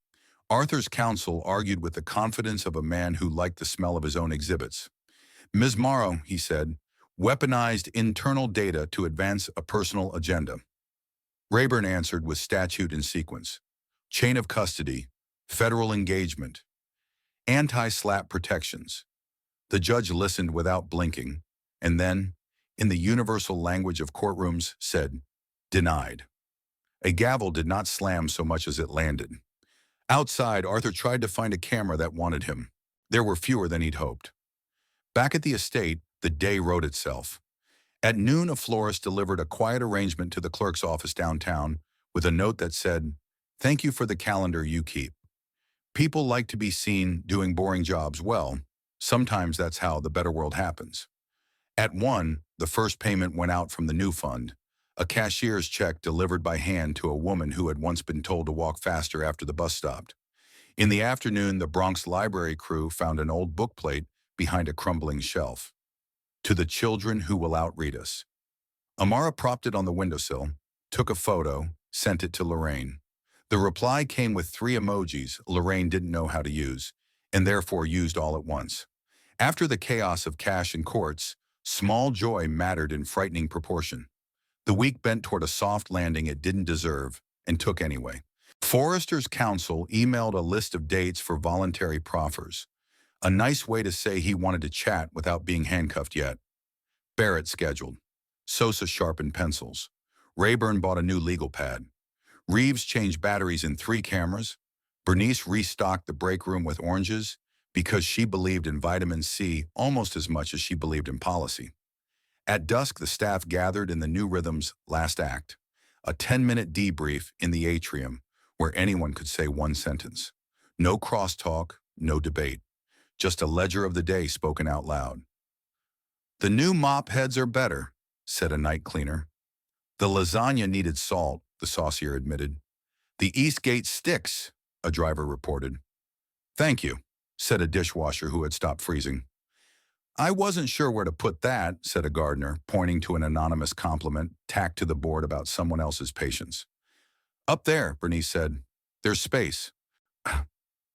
Arthur's counsel argued with the confidence of a man who liked the smell of his own exhibits. Ms. Morrow, he said, weaponized internal data to advance a personal agenda. Rayburn answered with statute in sequence. Chain of custody, federal engagement, anti-slap protections. The judge listened without blinking, and then, in the universal language of courtrooms, said, denied. A gavel did not slam so much as it landed. Outside, Arthur tried to find a camera that wanted him. There were fewer than he'd hoped. Back at the estate, the day wrote itself. At noon, a florist delivered a quiet arrangement to the clerk's office downtown with a note that said, thank you for the calendar you keep. People like to be seen doing boring jobs well. Sometimes that's how the better world happens. At 1, the first payment went out from the new fund, a cashier's check delivered by hand to a woman who had once been told to walk faster after the bus stopped. In the afternoon, the Bronx library crew found an old book plate behind a crumbling shelf. To the children who will outread us. Amara propped it on the windowsill, took a photo, sent it to Lorraine. The reply came with 3 emojis Lorraine didn't know how to use, and therefore used all at once. After the chaos of cash and courts, small joy mattered in frightening proportion. The week bent toward a soft landing it didn't deserve, and took anyway. Forrester's counsel emailed a list of dates for voluntary proffers. A nice way to say he wanted to chat without being handcuffed yet. Barrett scheduled. Sosa sharpened pencils. Rayburn bought a new legal pad. Reeves changed batteries in 3 cameras. Bernice restocked the break room with oranges because she believed in vitamin C almost as much as she believed in policy. At dusk, the staff gathered in the New Rhythm's last act, a 10-minute debrief in the atrium where anyone could say one sentence. No crosstalk, no debate. Just a ledger of the day spoken out loud. The new mop heads are better, said a night cleaner. The lasagna needed salt, the saucier admitted. The East Gate sticks, a driver reported. Thank you, said a dishwasher who had stopped freezing. I wasn't sure where to put that, said a gardener, pointing to an anonymous compliment tacked to the board about someone else's patience. Up there, Bernice said. There's space.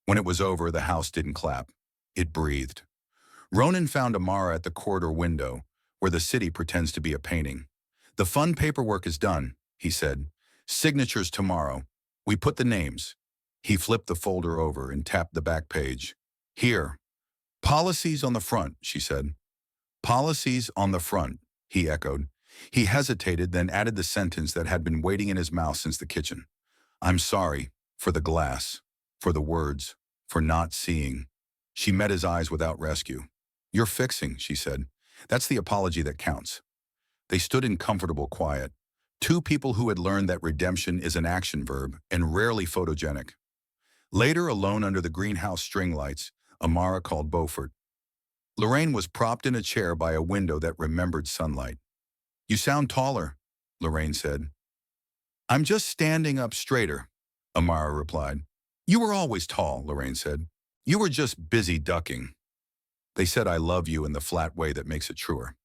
When it was over, the house didn't clap. It breathed. Ronan found Amara at the corridor window, where the city pretends to be a painting. The fun paperwork is done, he said. Signatures tomorrow. We put the names. He flipped the folder over and tapped the back page. Here. Policies on the front, she said. Policies on the front, he echoed. He hesitated, then added the sentence that had been waiting in his mouth since the kitchen. I'm sorry for the glass, for the words, for not seeing. She met his eyes without rescue. You're fixing, she said. That's the apology that counts. They stood in comfortable quiet. Two people who had learned that redemption is an action verb and rarely photogenic. Later, alone under the greenhouse string lights, Amara called Beaufort. Lorraine was propped in a chair by a window that remembered sunlight. You sound taller, Lorraine said. I'm just standing up straighter, Amara replied. You were always tall, Lorraine said. You were just busy ducking. They said I love you in the flat way that makes it truer.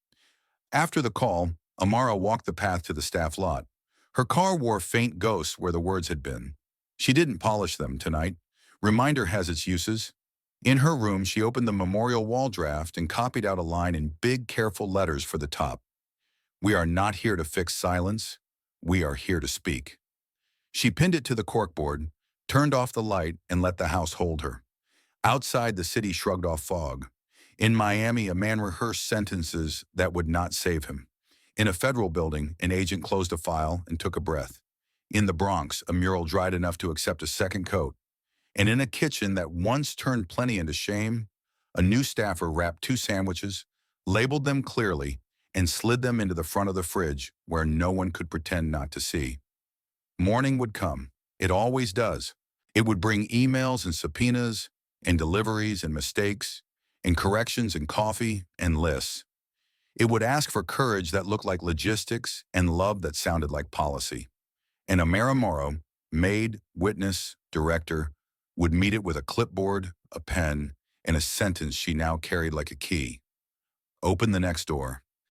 After the call, Amara walked the path to the staff lot. Her car wore faint ghosts where the words had been. She didn't polish them tonight. Reminder has its uses. In her room, she opened the memorial wall draft and copied out a line in big, careful letters for the top. We are not here to fix silence. We are here to speak. She pinned it to the corkboard, turned off the light, and let the house hold her. Outside, the city shrugged off fog. In Miami, a man rehearsed sentences that would not save him. In a federal building, an agent closed a file and took a breath. In the Bronx, a mural dried enough to accept a second coat. And in a kitchen that once turned plenty into shame, a new staffer wrapped 2 sandwiches, labeled them clearly, and slid them into the front of the fridge where no one could pretend not to see. Morning would come. It always does. It would bring emails and subpoenas, and deliveries and mistakes, and corrections and coffee and lists. It would ask for courage that looked like logistics and love that sounded like policy. And Amara Morrow, maid, witness, director, would meet it with a clipboard, a pen, and a sentence she now carried like a key. Open the next door.